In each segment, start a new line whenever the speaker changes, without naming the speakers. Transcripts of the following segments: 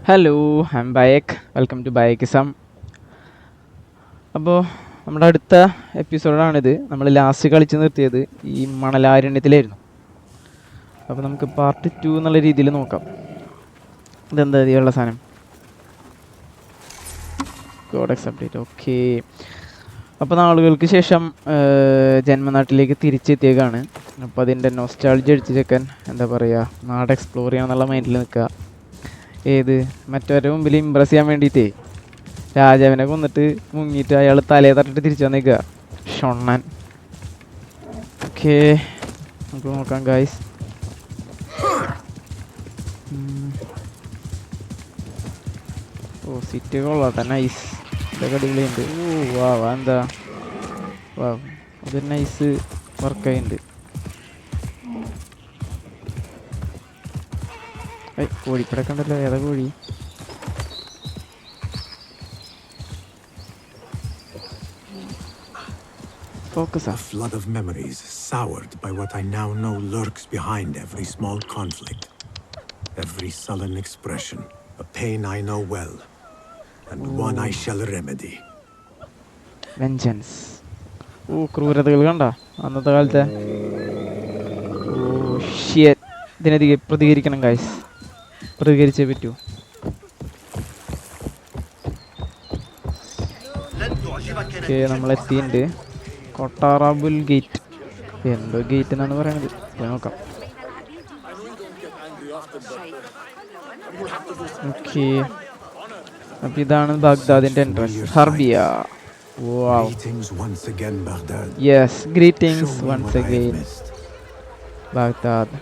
Hello I am ബയക് welcome to ബയക്കിസം. അപ്പോൾ നമ്മുടെ അടുത്ത എപ്പിസോഡാണിത്. നമ്മൾ ലാസ്റ്റ് കളിച്ച് നിർത്തിയത് ഈ മണലാരണ്യത്തിലായിരുന്നു. അപ്പോൾ നമുക്ക് പാർട്ട് 2 എന്നുള്ള രീതിയിൽ നോക്കാം. ഇതെന്താ ഇതിലുള്ള സാധനം? Codex update. ഓക്കെ, അപ്പോൾ നാളുകൾക്ക് ശേഷം ജന്മനാട്ടിലേക്ക് തിരിച്ചെത്തിയേക്കാണ്. അപ്പോൾ അതിൻ്റെ നൊസ്റ്റാൾജി അടിച്ച് ചെക്കൻ എന്താ പറയുക, നാട് എക്സ്പ്ലോർ ചെയ്യണം എന്നുള്ള മൈൻഡിൽ നിൽക്കുക. ഏത് മറ്റവരുടെ മുമ്പിൽ ഇമ്പ്രസ് ചെയ്യാൻ വേണ്ടിയിട്ടേ രാജാവിനെ കൊന്നിട്ട് മുങ്ങിയിട്ട് അയാൾ തലയെ തട്ടിട്ട് തിരിച്ചു വന്നേക്കുക ഷൊണ്ണൻ. ഓക്കെ, നമുക്ക് നോക്കാം ഗായ്സ്. ഓ സിറ്റ് കൊള്ളാട്ടെ, നൈസ്. ഇതൊക്കെ അടിപൊളിയുണ്ട്. ഓ വാ വാ, എന്താ വാ, അതൊരു നൈസ് വർക്കായിട്ടുണ്ട്. കോഴിപ്പടക്കം ഉണ്ടല്ലോ, ഏതാ കോഴി? Focus.
A flood of memories, soured by what I now know lurks behind every small conflict. Every sullen expression, a pain I know well, and one I shall remedy.
Vengeance. ഓ ക്രൂരതകൾ കണ്ട അന്നത്തെ കാലത്തെ. Oh shit, ഇതിനെതിരെ പ്രതികരിക്കണം guys, പ്രതികരിച്ചേ പറ്റൂ. Okay, നമ്മളെത്തിയിട്ടുണ്ട്. കൊട്ടാറാബുൽ gate, എന്തോ ഗേറ്റ് എന്നാണ് പറയണത്, പോയി നോക്കാം. ഓക്കെ, അപ്പം ഇതാണ് ബാഗ്ദാദിൻ്റെ entrance, Harbiya. Yes, greetings once again Baghdad.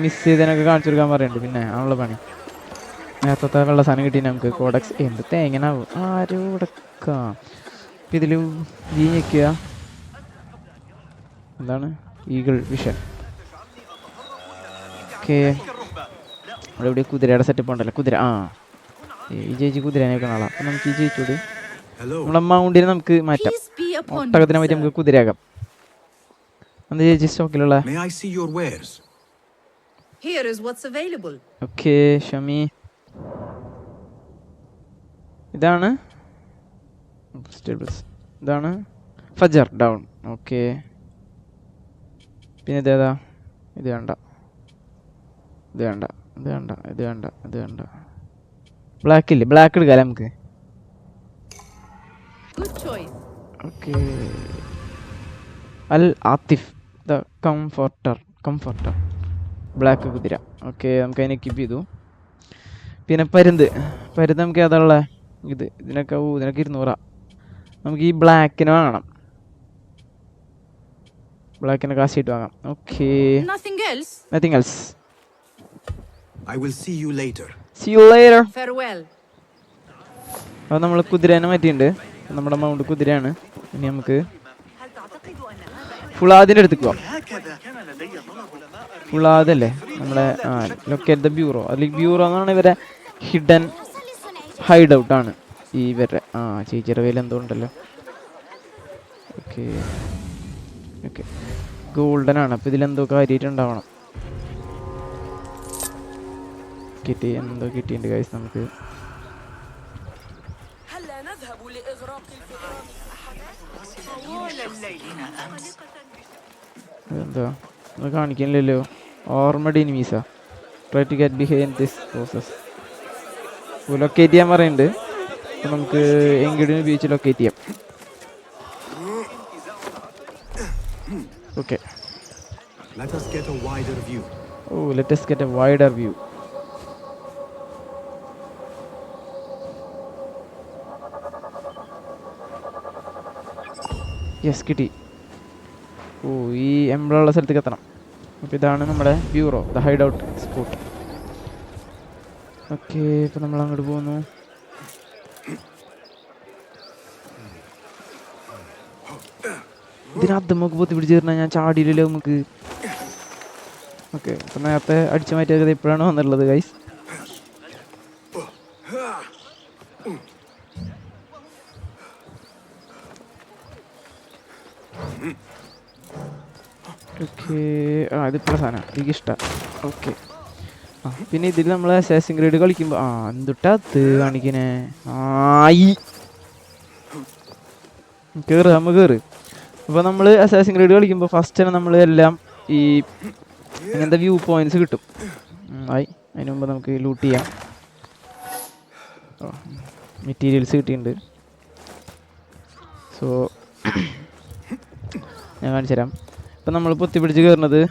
Miss ചെയ്തതിനൊക്കെ കാണിച്ചു കൊടുക്കാൻ പറയുന്നുണ്ട്. പിന്നെ ആണുള്ള പണി. നേരത്തെ വെള്ള സാധനം കിട്ടി നമുക്ക്. കോഡക്സ് എന്ത് തേങ്ങനാവും ആരും കൊടുക്കാം. അപ്പം ഇതിൽ ജി ഞെക്കുക. എന്താണ്? Eagle vision. ഓക്കെ, അവിടെ ഇവിടെ കുതിരയുടെ സെറ്റപ്പ് ഉണ്ടല്ലോ. കുതിര, ആ ഈ ചേച്ചി കുതിരനെ കാണാം. അപ്പം നമുക്ക് ഈ ചേച്ചിയോട് നമ്മളെ മൗണ്ടിനെ നമുക്ക് മാറ്റാം. ഒട്ടകത്തിനെ പറ്റി നമുക്ക് കുതിരയാക്കാം. എന്താ ചേച്ചി സ്റ്റോക്കിലുള്ള? ഓക്കെ ഷമി, ഇതാണ് ഇതാണ് ഫജർ ഡൗൺ. ഓക്കെ, പിന്നെ ഇതേതാ? ഇത് വേണ്ട, ഇത് വേണ്ട, ഇത് വേണ്ട, ഇത് വേണ്ട, ഇത് വേണ്ട. ബ്ലാക്ക് ഇല്ലേ? ബ്ലാക്ക് എടുക്കാല്ലേ നമുക്ക്. Okay, Al Atif the comforter black കുതിര. ഓക്കെ, നമുക്ക് അതിനെ കീപ്പ് ചെയ്തു. പിന്നെ പരുന്ത് നമുക്ക് ഏതാ? ഇതിനൊക്കെ 200. നമുക്ക് ഈ ബ്ലാക്കിനെ വാങ്ങണം. ബ്ലാക്കിനെ കാശിട്ട് വാങ്ങാം. Okay, nothing else.
I will see you later.
Farewell. അപ്പോൾ നമ്മൾ കുതിരേനെ മാറ്റിയിട്ടുണ്ട്. നമ്മുടെ മൗണ്ട് കുതിരയാണ്. ഇനി നമുക്ക് ഫുളാദിൻ്റെ അടുത്തേക്ക് പോവാം. ഫുളാദല്ലേ നമ്മുടെ ലൊക്കേറ്റ് ദ ബ്യൂറോ. അല്ലെങ്കിൽ ബ്യൂറോ എന്നാണ് ഇവരെ ഹിഡൻ ഹൈഡ് ഔട്ടാണ് ഇവരുടെ. ചേച്ചിയുടെ കയ്യിൽ എന്തോ ഉണ്ടല്ലോ. ഓക്കെ ഓക്കെ, ഗോൾഡൻ ആണ്. അപ്പോൾ ഇതിലെന്തോ കാര്യമായിട്ടുണ്ടാവണം. എന്തോ കിട്ടിയിട്ടുണ്ട് ഗൈസ് നമുക്ക്. എന്താ അത് കാണിക്കുന്നില്ലല്ലോ? ഓർമ്മഡ് എനിമീസാ. Try to get behind this process. Locate ചെയ്യാൻ പറയുന്നുണ്ട്. അപ്പോൾ നമുക്ക് എങ്കിലും ഉപയോഗിച്ച് ലൊക്കേറ്റ് ചെയ്യാം. Okay,
Let us get a wider view.
Let us get a wider view. Yes, കിട്ടി. ഈ എംബ്ലുള്ള സ്ഥലത്തേക്ക് എത്തണം. അപ്പോൾ ഇതാണ് നമ്മുടെ bureau, the hide out spot. Okay, ഇപ്പോൾ നമ്മൾ അങ്ങോട്ട് പോകുന്നു. ഇതിനകത്ത് നമുക്ക് പൊത്തി പിടിച്ച് തരണം. ഞാൻ ചാടിയില്ലല്ലോ നമുക്ക്. ഓക്കെ, അപ്പം നേരത്തെ അടിച്ചു മാറ്റിയത് ഇപ്പോഴാണ് വന്നിട്ടുള്ളത് ഗൈസ്. ഓക്കെ, ഇതിപ്പോൾ സാധനം എനിക്കിഷ്ടമാണ്. ഓക്കെ, പിന്നെ ഇതിൽ നമ്മൾ അസാസിൻ ക്രീഡ് കളിക്കുമ്പോൾ എന്തുട്ടാ കാണിക്കണേ ആയി കയറ് നമ്മൾ കയറ്. അപ്പോൾ നമ്മൾ അസാസിൻ ക്രീഡ് കളിക്കുമ്പോൾ ഫസ്റ്റ് തന്നെ നമ്മൾ എല്ലാം ഈ അങ്ങനത്തെ വ്യൂ പോയിന്റ്സ് കിട്ടും. ആയി അതിന് മുമ്പ് നമുക്ക് ലൂട്ട് ചെയ്യാം. മെറ്റീരിയൽസ് കിട്ടിയിട്ടുണ്ട്. സോ ഞാൻ കാണിച്ചു തരാം. ഇപ്പം നമ്മൾ പൊത്തിപ്പിടിച്ച് കയറുന്നത്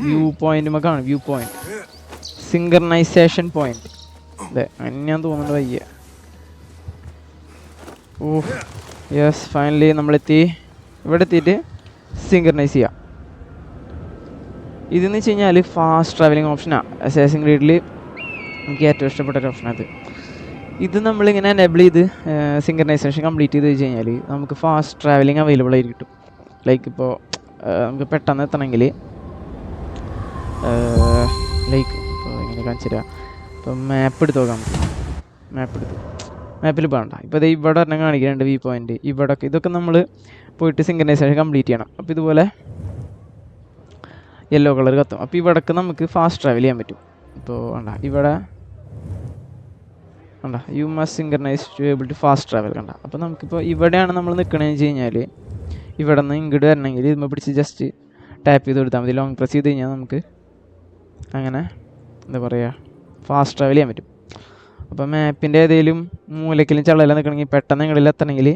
വ്യൂ പോയിന്റുമൊക്കെയാണ്. View point synchronisation point. അതെ അങ്ങനെ ഞാൻ തോന്നുന്നുണ്ട് വയ്യ. ഓ യെസ് ഫൈനലി നമ്മളെത്തി. ഇവിടെ എത്തിയിട്ട് സിങ്കർണൈസ് ചെയ്യാം. ഇതെന്ന് വെച്ച് കഴിഞ്ഞാൽ ഫാസ്റ്റ് ട്രാവലിംഗ് ഓപ്ഷനാണ്. അസാസിൻ ക്രീഡിൽ എനിക്ക് ഏറ്റവും ഇഷ്ടപ്പെട്ട ഒരു ഓപ്ഷൻ അത്. ഇത് നമ്മളിങ്ങനെ എനേബിൾ ചെയ്ത് സിങ്കർണൈസേഷൻ കംപ്ലീറ്റ് ചെയ്ത് വെച്ച് കഴിഞ്ഞാൽ നമുക്ക് ഫാസ്റ്റ് ട്രാവലിംഗ് അവൈലബിൾ ആയിട്ട് കിട്ടും. ലൈക്ക് ഇപ്പോൾ നമുക്ക് പെട്ടെന്ന് എത്തണമെങ്കിൽ ലൈക്ക് ഇപ്പോൾ ഇങ്ങനെ കാണിച്ചു തരാം. ഇപ്പം മാപ്പ് എടുത്ത് നോക്കാം. മാപ്പിൽ പോകണ്ട. ഇപ്പോൾ ഇത് ഇവിടെ തന്നെ കാണിക്കുന്നുണ്ട് വ്യൂ പോയിന്റ്. ഇതൊക്കെ നമ്മൾ പോയിട്ട് സിങ്കർണൈസേഷൻ കംപ്ലീറ്റ് ചെയ്യണം. അപ്പോൾ ഇതുപോലെ യെല്ലോ കളർ കത്തും. അപ്പോൾ ഇവിടേക്ക് നമുക്ക് ഫാസ്റ്റ് ട്രാവൽ ചെയ്യാൻ പറ്റും. ഇപ്പോൾ ഇവിടെ you must synchronise to able to fast travel കണ്ട. അപ്പോൾ നമുക്കിപ്പോൾ ഇവിടെയാണ് നമ്മൾ നിൽക്കണമെന്ന് വെച്ച് കഴിഞ്ഞാൽ ഇവിടെ നിന്ന് ഇങ്ങോട്ട് വരണമെങ്കിൽ ഇതുമ്പോൾ പിടിച്ച് ജസ്റ്റ് ടാപ്പ് ചെയ്ത് കൊടുത്താൽ മതി. ലോങ് പ്രസ് ചെയ്ത് കഴിഞ്ഞാൽ നമുക്ക് അങ്ങനെ എന്താ പറയുക ഫാസ്റ്റ് ട്രാവൽ ചെയ്യാൻ പറ്റും. അപ്പോൾ മാപ്പിൻ്റെ ഏതെങ്കിലും മൂലക്കിലും ചള്ളയെല്ലാം നിൽക്കണമെങ്കിൽ പെട്ടെന്ന് നിങ്ങളിൽ എത്തണമെങ്കിൽ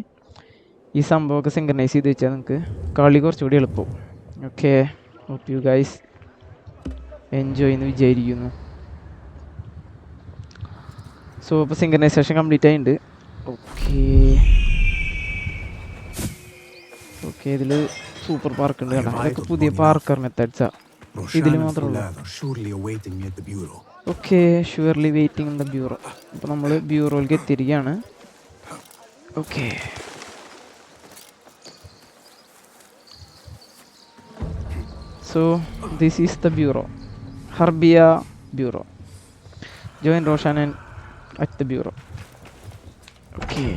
ഈ സംഭവമൊക്കെ സിങ്കർണൈസ് ചെയ്ത് വെച്ചാൽ നിങ്ങൾക്ക് കളി കുറച്ചുകൂടി എളുപ്പവും. Okay hope you guys enjoy എന്ന് വിചാരിക്കുന്നു. സോ ഇപ്പോൾ സിങ്കർണൈസേഷൻ കംപ്ലീറ്റ് ആയിട്ടുണ്ട്. ഓക്കെ ഇതിൽ സൂപ്പർ പാർക്ക് ഉണ്ട് കേട്ടോ. അതൊക്കെ പുതിയ പാർക്കർ മെത്തേഡ്സാണ്. ഇതിൽ മാത്രമല്ല. Okay surely waiting in the bureau. അപ്പോൾ നമ്മൾ ബ്യൂറോയിലേക്ക് എത്തിയിരിക്കുകയാണ്. Okay so this is the bureau, Harbiya bureau. Join Roshan and at the bureau. Okay.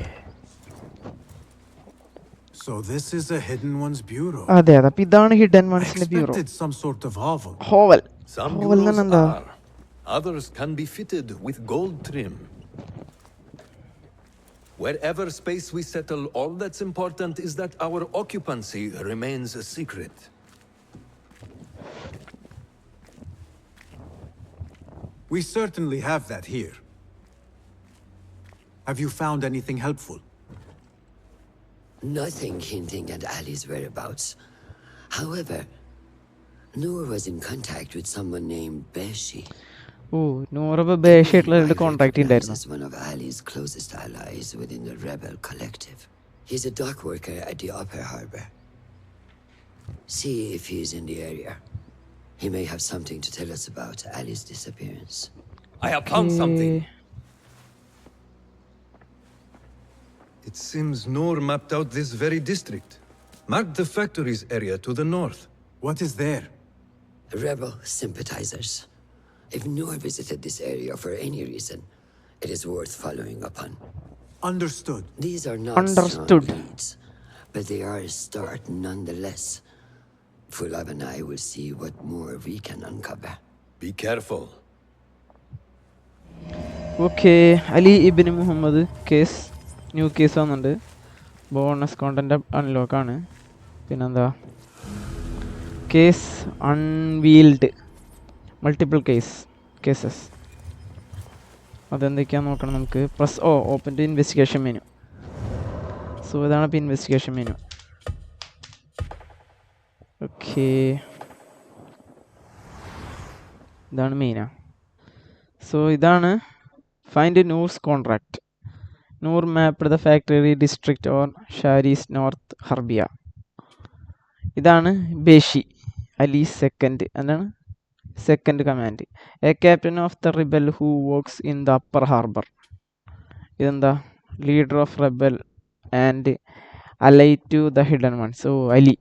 So this is a hidden one's bureau.
അതെ അതെ. അപ്പോൾ ഇതാണ് ഹിഡൻ വൺസിന്റെ bureau.
Some sort of hovel.
Some bureaus are. Others can be fitted with gold trim. Wherever space we settle, all that's important is that our occupancy remains a secret.
We certainly have that here. Have you found anything helpful?
Nothing hinting at Ali's whereabouts. However, Noor was in contact with someone named Beshi.
നൂറ് ബേഷായിട്ടുള്ള contact ഉണ്ടായിരുന്നു.
This is one of Ali's closest allies within the rebel collective. He's a dock worker at the upper harbor. See if he's in the area. He may have something to tell us about Ali's disappearance.
I have found something. It seems Noor mapped out this very district. Marked the factories area to the north.
What is there?
Rebel sympathizers. If Noor visited this area for any reason, it is worth following up on.
Understood.
These are not strong leads, but they are a start nonetheless. Fulab and I will see what more we can uncover.
Be careful.
Okay Ali ibn Muhammad case new case വന്നിട്ടുണ്ട്. Bonus content അൺലോക്കാണ്. പിന്നെന്താ case unveiled multiple cases. അതെന്തൊക്കെയാണെന്ന് നോക്കണം നമുക്ക്. Plus open to investigation menu. So ഇതാണ് ഇപ്പോൾ investigation menu. Okay ഇതാണ് മെയിനാ. സോ ഇതാണ് find Noor's contract. Noor mapped the factory district on Shari's north Harbiya. ഇതാണ് ബേഷി അലി സെക്കൻഡ്. എന്താണ് second command. A captain of the rebel who works in the upper harbour. ഇതെന്താ leader of Rebel and അലൈ to the hidden one. So Ali.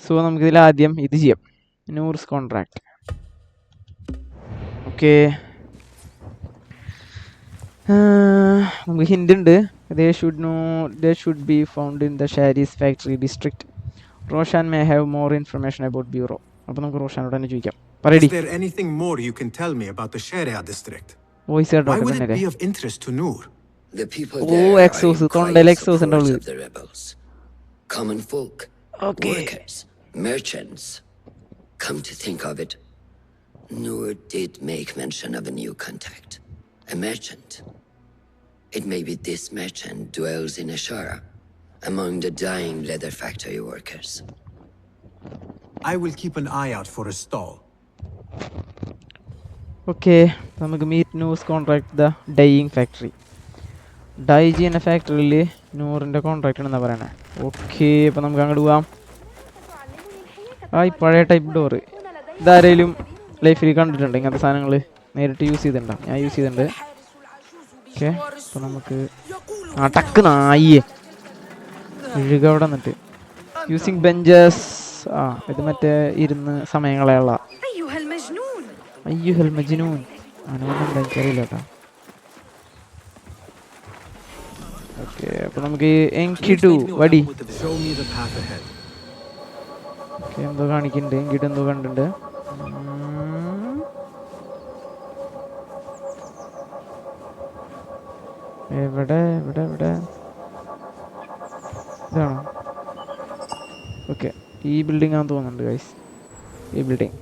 So നമുക്കിതിൽ ആദ്യം ഇത് ചെയ്യാം. നൂർസ് contract. Okay നമുക്ക് ഹിൻ്റ് ഉണ്ട്. They should be found in the Sharis factory district. Roshan may have more information about bureau. അപ്പോൾ നമുക്ക് റോഷനോട് തന്നെ ചോദിക്കാം. പറയടി.
Is there anything more you can tell me about the Sharia district?
Voice കേട്ടോ
Why would it
തന്നെയല്ലേ?
be of interest to Noor?
The people
Oh,
there are
exos,
in
തൊണ്ടയിൽ
quiet
exos
support
ഉണ്ടാവുള്ളൂ.
of the rebels. Common folk,
Okay.
workers, merchants. Come to think of it, Noor did make mention of a new contact. A merchant. It may be this merchant dwells in Ashara, among the dying leather factory workers.
I will keep an eye out for a stall.
Okay, നമുക്ക് meet news contract the dyeing factory. Dye ചെയ്യുന്ന ഫാക്ടറിയിൽ നൂറിൻ്റെ contract ആണെന്നാണ് പറയണേ. Okay, അപ്പോൾ നമുക്ക് അങ്ങോട്ട് പോവാം. ഈ പഴയ ടൈപ്പ് ഡോറ് ഇതാരേലും ലൈഫിൽ കണ്ടിട്ടുണ്ട്? ഇങ്ങനത്തെ സാധനങ്ങൾ നേരിട്ട് യൂസ് ചെയ്തിട്ടുണ്ടോ? ഞാൻ യൂസ് ചെയ്തിട്ടുണ്ട്. ഓക്കെ, അപ്പോൾ നമുക്ക് ടക്ക് നായിയെ ഇഴുക അവിടെ നിന്നിട്ട് യൂസിങ് ബെഞ്ചസ്. ഇത് മറ്റേ ഇരുന്ന് സമയങ്ങളെയുള്ള അയ്യോ മജ്നൂൻ അവനൊന്നും എനിക്കറിയില്ല കേട്ടോ. ഓക്കെ, അപ്പോൾ നമുക്ക് എങ്കിട്ടു വടി.
Show me the path ahead.
Okay, എന്തോ കാണിക്കുന്നുണ്ട്. എങ്കിട്ട് എന്തോ കണ്ടിട്ടുണ്ട്. എവിടെ എവിടെ എവിടെ ഇതാണോ? ഓക്കെ, ഈ ബിൽഡിംഗ് ആണെന്ന് തോന്നുന്നുണ്ട് ഗൈസ്. ഈ ബിൽഡിംഗ്.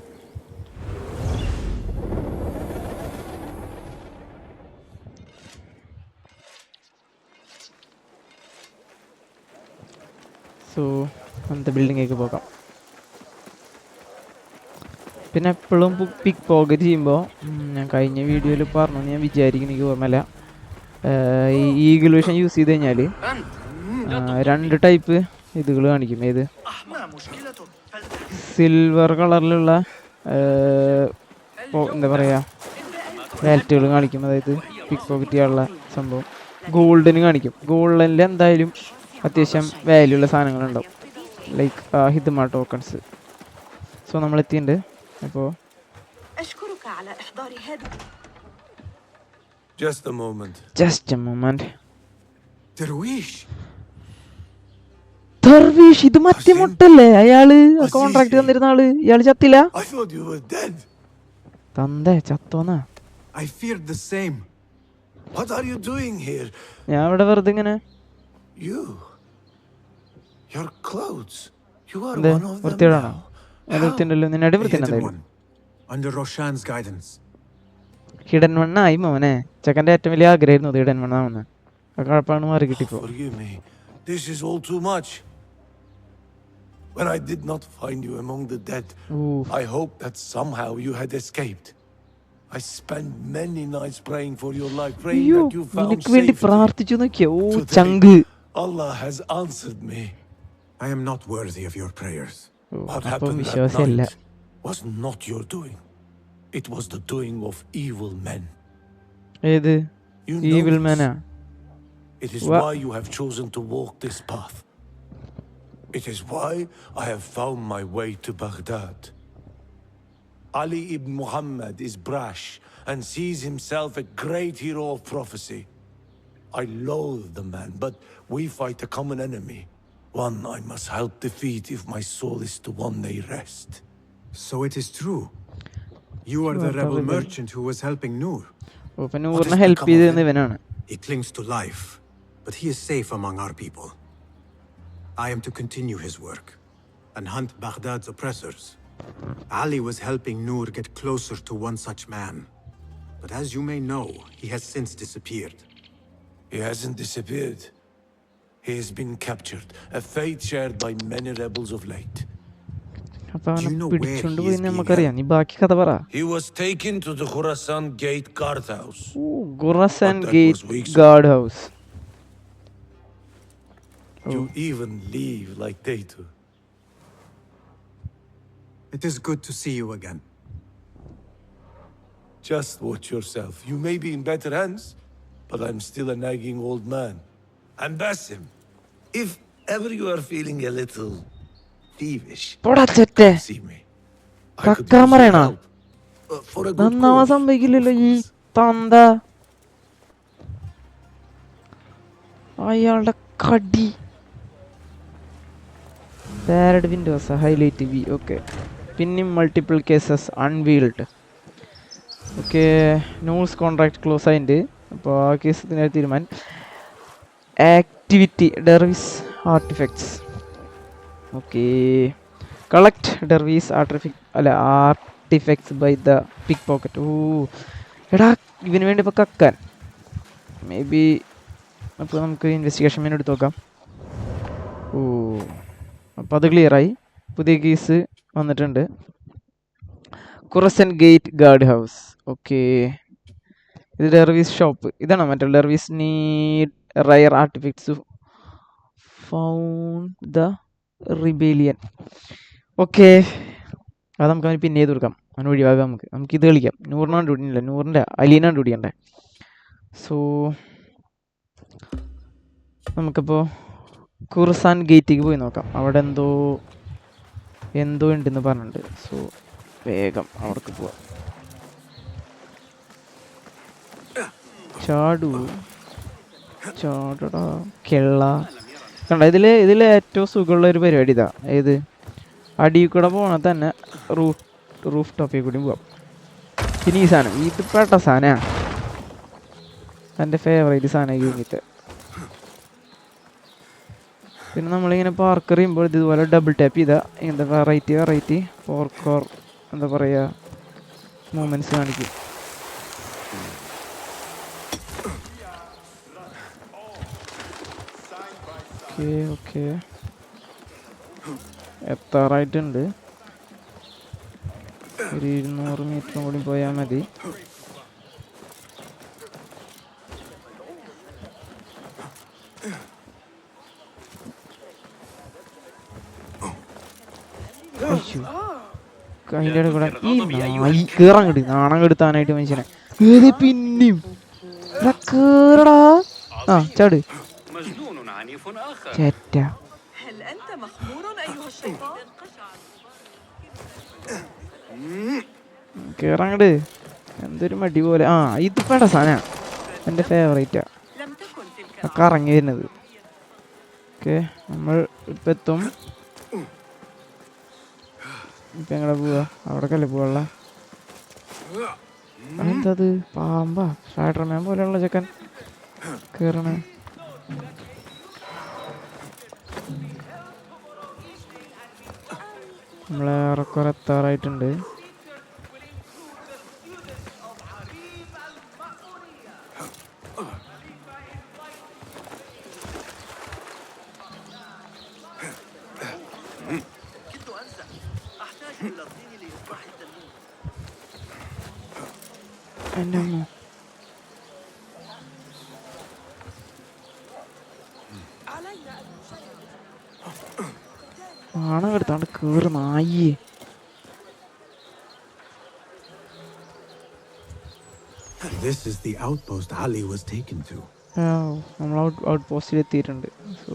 സോ അങ്ങനത്തെ ബിൽഡിങ്ങിലേക്ക് പോകാം. പിന്നെ എപ്പോഴും പിക്ക് പോക്കറ്റ് ചെയ്യുമ്പോൾ ഞാൻ കഴിഞ്ഞ വീഡിയോയിൽ പറഞ്ഞു, ഞാൻ വിചാരിക്കുന്നു, എനിക്ക് ഓർമ്മയില്ല. ഈ ഈഗിൾ വിഷൻ യൂസ് ചെയ്ത് കഴിഞ്ഞാൽ 2 ടൈപ്പ് ഇതുകൾ കാണിക്കും. ഏത് സിൽവർ കളറിലുള്ള എന്താ പറയുക വാലറ്റുകൾ കാണിക്കും, അതായത് പിക്ക് പോക്കറ്റ് ചെയ്യാനുള്ള സംഭവം. ഗോൾഡിന് കാണിക്കും. ഗോൾഡിൽ എന്തായാലും അത്യാവശ്യം വാല്യൂ ഉള്ള സാധനങ്ങളുണ്ടാവും, ലൈക്ക് ഹിദ്മ ടോക്കൺസ്. സോ നമ്മൾ എത്തിയിട്ടുണ്ട്. അപ്പോൾ
Just a moment.
Just A moment.
Darwish!
Darwish, ഇത് മറ്റേ മുട്ടല്ലേ? അയാള് കോൺട്രാക്ട് തന്നിരുന്ന ആള്. ഇയാള് ചത്തില്ല?
I thought you were dead.
തന്തേ ചത്തോന്നാ?
I feared the same.
What are you doing here?
ഞാൻ ഇവിടെ വെറുതെ ഇങ്ങനെ.
Your clothes. You are
എന്തേ
one of them
വൃത്തിയോടാണോ?
now.
അത് വൃത്തിയുണ്ടല്ലോ. നിന്നെ അടി
The
വൃത്തി
hidden
എന്തായാലും.
one. Under Roshan's guidance.
Hidden വണ്ണായി മോനെ. ചെക്കൻ്റെ ഏറ്റവും വലിയ ആഗ്രഹമായിരുന്നു അത് ഹിഡൻ വണ്ണാവുന്ന. ആ കുഴപ്പമാണ് മാറി കിട്ടിപ്പോ.
Forgive me. This is all too much. When I did not find you among the dead, I hoped that somehow you had escaped. I spent many nights praying for your life, praying
അയ്യോ,
that you found
നിനക്ക് വേണ്ടി
safety.
പ്രാർത്ഥിച്ചു നോക്കിയ. ഓ
Today,
chunk.
Allah has answered me.
I am not worthy of your prayers.
What
അപ്പം
happened that
വിശ്വാസമല്ല.
night was not your doing. It was the doing of evil men.
ഏത്
You know
evil
this.
മാനാ?
It is
Wha-
why you have chosen to walk this path. It is why I have found my way to Baghdad. Ali ibn Muhammad is brash and sees himself a great hero of prophecy. I loathe the man, but we fight a common enemy. One I must help defeat if my soul is to one day rest.
So it is true. You are the rebel merchant who was helping Noor.
ഓ, ഇപ്പൊ നൂറിനെ help ചെയ്തത് ഇവനാണ്.
He clings to life, but he is safe among our people. I am to continue his work and hunt Baghdad's oppressors. Ali was helping Noor get closer to one such man. But as you may know, he has since disappeared.
He hasn't disappeared. He has been captured, a fate shared by many rebels of late.
അപ്പൊ അവനെ
Do you know where
പിടിച്ചോണ്ട്
he
പോയി
is being
നമുക്കറിയാം. നീ ബാക്കി കഥ പറ.
He was taken to the Khurasan Gate guardhouse.
ഗുറസൻ
But that
gate
was weeks
guard house.
You even leave like they do.
It is good to see you again.
Just watch yourself. You may be in better hands, but I'm still a nagging old man. And Basim, if ever you are feeling a little thievish,
പോടാ ചെറ്റേ.
see me.
കക്കാൻ പറയണ?
For a good
നന്നാവാൻ
cause.
സംഭവിക്കില്ലല്ലോ ഈ തന്ത. അയാളുടെ കടി. Parade windows highlight വി. Okay, പിന്നെയും multiple cases unveiled. Okay, news contract close ആയിട്ട്. അപ്പോൾ ആ കേസത്തിന് തീരുമാനം. Activity dervish artefacts. Okay, collect dervish artefacts by the pickpocket. Oh എടാ, ഇവന് വേണ്ടി ഇപ്പോൾ കക്കാൻ മേ ബി. അപ്പോൾ നമുക്ക് ഇൻവെസ്റ്റിഗേഷൻ മെനു എടുത്ത് നോക്കാം. ഓ, അപ്പോൾ അത് ക്ലിയറായി. പുതിയ കേസ് വന്നിട്ടുണ്ട്. കുറസൻ ഗേറ്റ് ഗാർഡ് ഹൗസ്. ഓക്കെ, ഇത് ഡെർവീസ് ഷോപ്പ്. ഇതാണോ മറ്റേ dervish need rare artefacts found the rebellion. Okay, അത് നമുക്ക് അവന് പിന്നെ ചെയ്ത് കൊടുക്കാം. അവന് ഒഴിവാക്കാം. നമുക്കിത് കളിക്കാം. നൂറിനാണ് ഡ്യൂട്ടിയില്ല, നൂറിൻ്റെ അലീനാണ് ഡ്യൂട്ടിയണ്ടേ. സോ നമുക്കിപ്പോൾ കുർസാൻ ഗേറ്റിലേക്ക് പോയി നോക്കാം. അവിടെ എന്തോ ഉണ്ടെന്ന് പറഞ്ഞിട്ടുണ്ട്. സോ വേഗം അവിടേക്ക് പോവാം. ചാടടാ കെള്ള. കണ്ട, ഇതിൽ ഏറ്റവും സുഖമുള്ള ഒരു പരിപാടി ഇതാ. ഏത് അടിയിൽ കൂടെ പോകണ തന്നെ റൂഫ് ടോപ്പിൽ കൂടി പോവാം. പിന്നെ ഈ സാധനം ഇത് പെട്ട സാധനമാണ്. എൻ്റെ ഫേവറേറ്റ് സാധനം യൂണിറ്റ്. പിന്നെ നമ്മളിങ്ങനെ പാർക്ക് ചെയ്യുമ്പോൾ ഇതുപോലെ ഡബിൾ ടാപ്പ് ചെയ്താൽ എന്താ വെറൈറ്റി പോർക്കോർ എന്താ പറയുക മൂമെൻറ്റ്സ് കാണിക്കും. ഓക്കെ എത്താറായിട്ടുണ്ട്. ഒരു 200 മീറ്ററും കൂടി പോയാൽ മതി. അതിൻ്റെ ഇടയിൽ കൂടെ ഈ നായി കയറാൻ കിട്ടി. നാണം കെടുത്താനായിട്ട് മനുഷ്യനെ. ഏത് പിന്നെയും കേറടാ. ആ ചാട് ചേറ്റ. കേറാങ്ങട്. എന്തൊരു മടി പോലെ. ആ ഇത് പേട സാധനമാണ്. എൻ്റെ ഫേവറേറ്റാ ഒക്കെ ഇറങ്ങി വരുന്നത്. ഓക്കെ, നമ്മൾ ഇപ്പം എത്തും. ഇപ്പം എങ്ങനെ പോവാ? അവിടേക്കല്ലേ പോവാനുള്ള? എന്തത് പാമ്പാ? സ്പൈഡർമാൻ പോലെയുള്ള ചെക്കൻ കേറണേ. നമ്മളെ ഏറെക്കുറെ എത്താറായിട്ടുണ്ട്. എൻ്റെ അമ്മ ആണം എടുത്താണ്ട് കേറ് നായി.
This is the outpost Ali was taken to.
നമ്മൾ ഔട്ട് പോസ്റ്റിൽ എത്തിയിട്ടുണ്ട്. സോ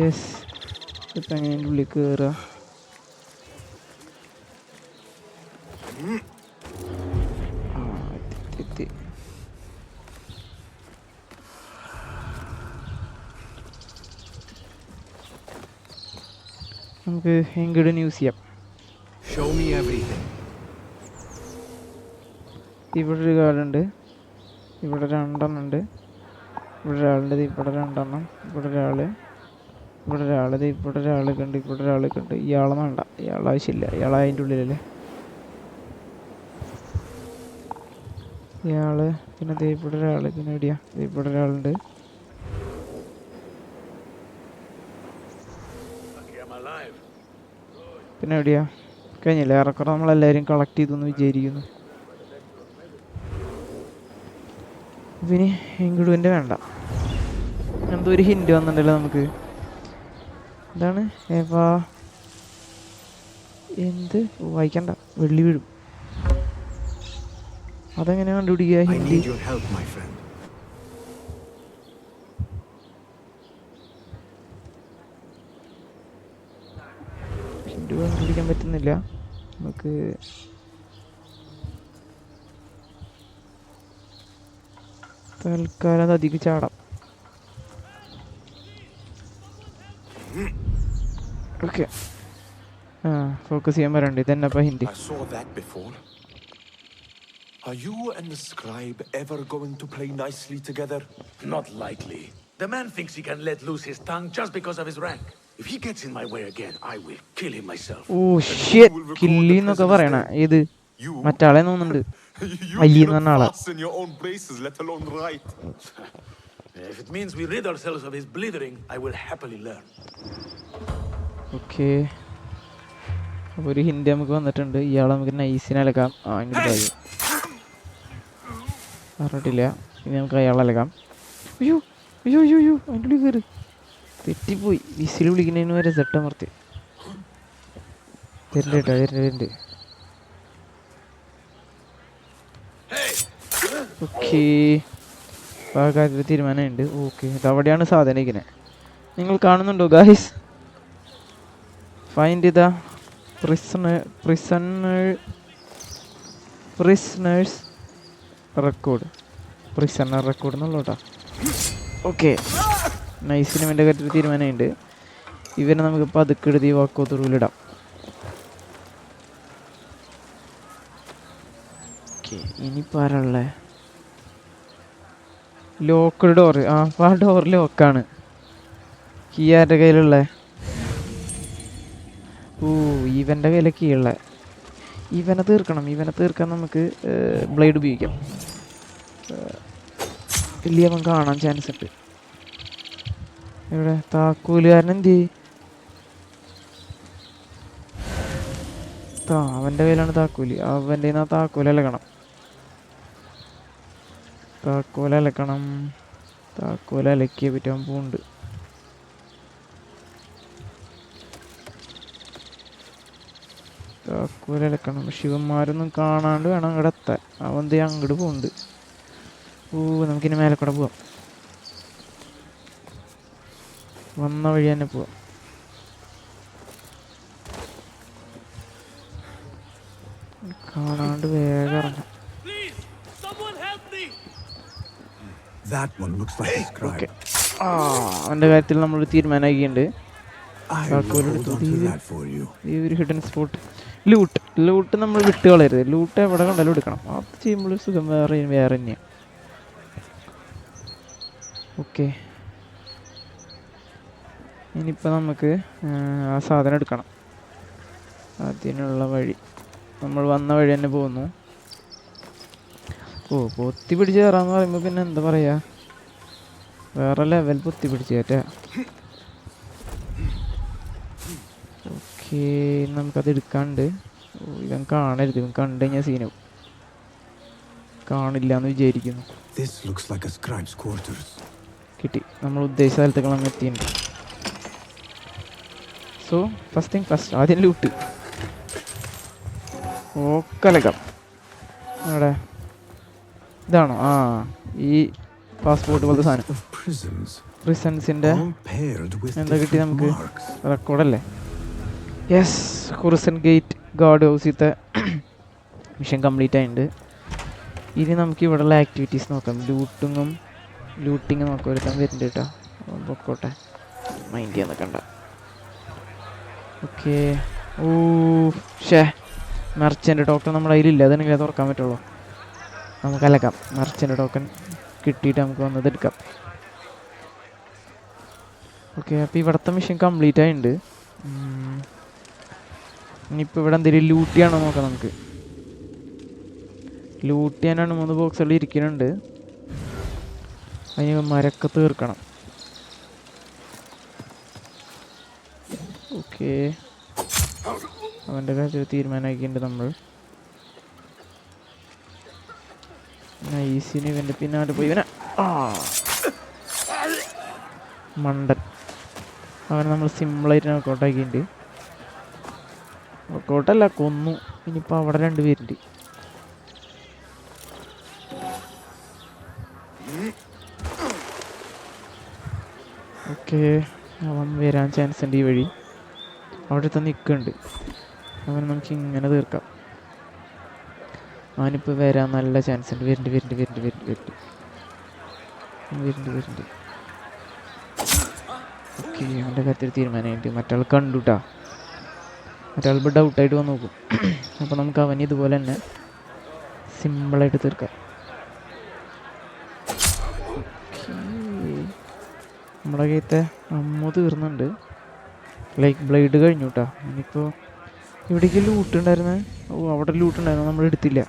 യെസ്, ഇപ്പം എങ്ങനെ ഉള്ളിൽ കയറുക? എത്തി. നമുക്ക് എങ്ങോട്ട് യൂസ് ചെയ്യാം.
Show me everything.
ഇവിടെ ഒരു കാർഡുണ്ട്. ഇവിടെ 2 എണ്ണം ഉണ്ട്. ഇവിടെ ഒരാളുണ്ട്. ഇവിടെ 2 എണ്ണം. ഇവിടെ ഒരാൾ. ഇവിടെ ഒരാൾ. ഇവിടെ ഒരാളൊക്കെ ഉണ്ട്. ഇവിടെ ഒരാളൊക്കെ ഉണ്ട്. ഇയാളെ വേണ്ട. ഇയാൾ ആവശ്യമില്ല. ഇയാൾ അതിൻ്റെ ഉള്ളിലല്ലേ. ഇയാള് പിന്നെ ഇവിടെ ഒരാൾ. പിന്നെ എവിടെയാ? ഇവിടെ ഒരാളുണ്ട്. പിന്നെ എവിടെയാ? കഴിഞ്ഞില്ല. ഏറെക്കുറെ നമ്മളെല്ലാവരും കളക്ട് ചെയ്തെന്ന് വിചാരിക്കുന്നു. പിന്നെ എങ്കിടുവിൻ്റെ വേണ്ട. എന്തോ ഒരു ഹിൻഡ് വന്നിട്ടുണ്ടല്ലോ നമുക്ക്. എന്താണ് ഏവാ? എന്ത് വായിക്കണ്ട, വെള്ളി വീഴും. അതെങ്ങനെ കണ്ടുപിടിക്കുക? ഹിന്ദി ഹിന്ദു കണ്ടുപിടിക്കാൻ പറ്റുന്നില്ല നമുക്ക്. തൽക്കാലം അത് അധികം ചാടാം. ഓക്കെ, ആ ഫോക്കസ് ചെയ്യാൻ പറയണ്ട്. ഇതെന്നപ്പാ Hindi?
I saw that before. Are you and the scribe ever going to play nicely together?
Not likely. The man thinks he can let loose his tongue just because of his rank. If he gets in my way again, I will kill him myself.
Oh shit, കില്ലി എന്നൊക്കെ പറയണ ഏത് മറ്റാളെ തോന്നുന്നുണ്ട്. അലി എന്ന് പറഞ്ഞ ആളെ.
fasten your own braces, let alone write.
If it means we rid ourselves of his blithering, I will happily learn.
Okay, അപ്പോൾ ഒരു ഹിന്ദി നമുക്ക് വന്നിട്ടുണ്ട്. ഇയാളെ നമുക്ക് നൈസിനെ അലക്കാം. ആ ഇങ്ങോട്ട് പോയി പറഞ്ഞിട്ടില്ല. ഇനി നമുക്ക് അയാളെ അലക്കാം. അയ്യോ അയ്യോ അയ്യോ അയ്യോ, അതിൻ്റെ ഉള്ളിൽ കയറി തെറ്റിപ്പോയി. വിസിൽ വിളിക്കുന്നതിന് വരെ സെട്ടമർത്തി. വരുന്നുണ്ട് കേട്ടോ, വരുന്നുണ്ട്. ഓക്കെ, അപ്പോൾ ആ കാര്യത്തിൽ തീരുമാനമുണ്ട്. ഓക്കെ, ഇതവിടെയാണ് സാധനം ഇരിക്കുന്നത്. നിങ്ങൾ കാണുന്നുണ്ടോ guys? Find the prisoners record. Prisoner record എന്നുള്ള കേട്ടോ. ഓക്കെ, നൈസിനും എൻ്റെ കാര്യത്തിൽ തീരുമാനമുണ്ട്. ഇവനെ നമുക്ക് പതുക്കെ എഴുതി വാക്കോത്തുള്ളിലിടാം. ഓക്കെ, ഇനിയിപ്പോൾ ആരാളേ? Locked door. ആ ഡോർ ലോക്കാണ്. കീ ആരുടെ കയ്യിലുള്ള? ഓ, ഇവൻ്റെ കയ്യിലെ കീയുള്ള. ഇവനെ തീർക്കാൻ നമുക്ക് ബ്ലേഡ് ഉപയോഗിക്കാം. വലിയ അവൻ കാണാൻ ചാൻസ് ഉണ്ട്. ഇവിടെ താക്കോലുകാരൻ എന്ത് ചെയ്യും? അവൻ്റെ കയ്യിലാണ് താക്കോല്. അവൻ്റെ താക്കോൽ അലക്കണം. താക്കോൽ അലക്കിയേ പറ്റാൻ പോകുന്നുണ്ട്. താക്കോലക്കണം. ശിവന്മാരൊന്നും കാണാണ്ട് വേണം അങ്ങോട്ട് എത്താൻ. അവൻ അങ്ങോട്ട് പോകുന്നുണ്ട്. ഓ, നമുക്കിനി മേലെ കൂടെ പോവാം. വന്ന വഴി തന്നെ പോവാം. കാണാണ്ട് വേഗം ഇറങ്ങാം.
That one looks like a scribe.
അവൻ്റെ കാര്യത്തിൽ നമ്മൾ തീരുമാനമാക്കിയിട്ടുണ്ട്.
I will hold on to that for you.
ഈ ഒരു ഹിഡൻ സ്പോട്ട്. ലൂട്ട് നമ്മൾ വിട്ട് കളയരുത്. ലൂട്ട് എവിടെ കണ്ടാലും എടുക്കണം. അത് ചെയ്യുമ്പോൾ സുഖം വേറെ തന്നെയാണ്. ഓക്കെ, ഇനിയിപ്പോൾ നമുക്ക് ആ സാധനം എടുക്കണം. അതിനുള്ള വഴി നമ്മൾ വന്ന വഴി തന്നെ പോകുന്നു. ഓ, പൊത്തി പിടിച്ച് കയറാന്ന് പറയുമ്പോൾ പിന്നെ എന്താ പറയുക, വേറെ ലെവൽ പൊത്തി പിടിച്ച് കയറ്റാ. ഓക്കെ, നമുക്കത് എടുക്കാണ്ട്. ഓ, ഇവൻ കാണരുത്. ഇവൻ കണ്ടു കഴിഞ്ഞാൽ സീനാവും. കാണില്ല എന്ന് വിചാരിക്കുന്നു.
This looks like a scribe's quarters.
കിട്ടി. നമ്മൾ ഉദ്ദേശിച്ച സ്ഥലത്തേക്ക് നമ്മൾ എത്തിയിട്ടുണ്ട്. സോ ഫസ്റ്റ് തിങ് ഫസ്റ്റ്, ആദ്യം ലൂട്ട്. ഓക്കലകം അവിടെ ഇതാണോ? ആ, ഈ പാസ്പോർട്ട് പോലത്തെ സാധനം. പ്രിസൺസിൻ്റെ എന്താ കിട്ടി നമുക്ക്? റെക്കോർഡല്ലേ? യെസ്, ഹൊറിസൺ ഗേറ്റ് ഗാർഡ് ഹൗസിലത്തെ മിഷൻ കംപ്ലീറ്റ് ആയിട്ടുണ്ട്. ഇനി നമുക്ക് ഇവിടെയുള്ള ആക്ടിവിറ്റീസ് നോക്കാം. ലൂട്ടിങ് നോക്കാം. ഒരുത്താൻ വരുന്നുണ്ട് കേട്ടോ. പൊക്കോട്ടെ, മൈൻഡ് ചെയ്യാൻ നിൽക്കണ്ട. ഓക്കെ. ഓ മെർച്ചൻ്റ് ടോക്കൺ നമ്മുടെ കയ്യിലില്ല. അതാണെങ്കിൽ തുറക്കാൻ പറ്റുള്ളൂ. നമുക്ക് അലക്കാം. മെർച്ചൻ്റ് ടോക്കൺ കിട്ടിയിട്ട് നമുക്ക് വന്നത് എടുക്കാം. ഓക്കെ, അപ്പോൾ ഇവിടുത്തെ മിഷൻ കംപ്ലീറ്റ് ആയിട്ടുണ്ട്. ഇനിയിപ്പോൾ ഇവിടെ എന്തെങ്കിലും ലൂട്ട് ചെയ്യണോ നോക്കാം. നമുക്ക് ലൂട്ട് ചെയ്യാനാണ് 3 ബോക്സുകൾ ഇരിക്കുന്നുണ്ട്. അതിന് മരക്കെ തീർക്കണം. ഓക്കെ, അവൻ്റെ കാര്യത്തിൽ തീരുമാനമാക്കിയിട്ടുണ്ട് നമ്മൾ. നൈസിന് ഇവൻ്റെ പിന്നാലെ പോയി. ഇവനെ മണ്ടൻ. അവനെ നമ്മൾ സിമ്പിളായിട്ട് വർക്കൗട്ടാക്കിയിട്ടുണ്ട്. വർക്കൗട്ടല്ല, കൊന്നു. ഇനിയിപ്പോൾ അവിടെ 2 പേരുണ്ട്. ഓക്കെ, അവൻ വരാൻ ചാൻസ് ഉണ്ട് ഈ വഴി. അവിടെ തന്നെ നിൽക്കുന്നുണ്ട്. അവനെ നമുക്ക് ഇങ്ങനെ തീർക്കാം. അവനിപ്പോൾ വരാൻ നല്ല ചാൻസ് ഉണ്ട്. വരുന്നുണ്ട്. വരുന്നുണ്ട്. ഓക്കെ, അവൻ്റെ കാര്യത്തിൽ തീരുമാനമായിട്ട് മറ്റാൾ കണ്ടുട്ടാ. മറ്റാൾ ഇപ്പോൾ ഡൗട്ടായിട്ട് വന്ന് നോക്കും. അപ്പോൾ നമുക്ക് അവന് ഇതുപോലെ തന്നെ സിമ്പിളായിട്ട് തീർക്കാം. നമ്മുടെ കയ്യത്തെ അമ്മ തീർന്നുണ്ട്. ലൈക്ക് ബ്ലേഡ് കഴിഞ്ഞു കേട്ടോ. ഇനിയിപ്പോൾ ഇവിടേക്ക് ലൂട്ട് ഉണ്ടായിരുന്നേ. ഓ, അവിടെ ലൂട്ട് ഉണ്ടായിരുന്നു, നമ്മൾ എടുത്തില്ല.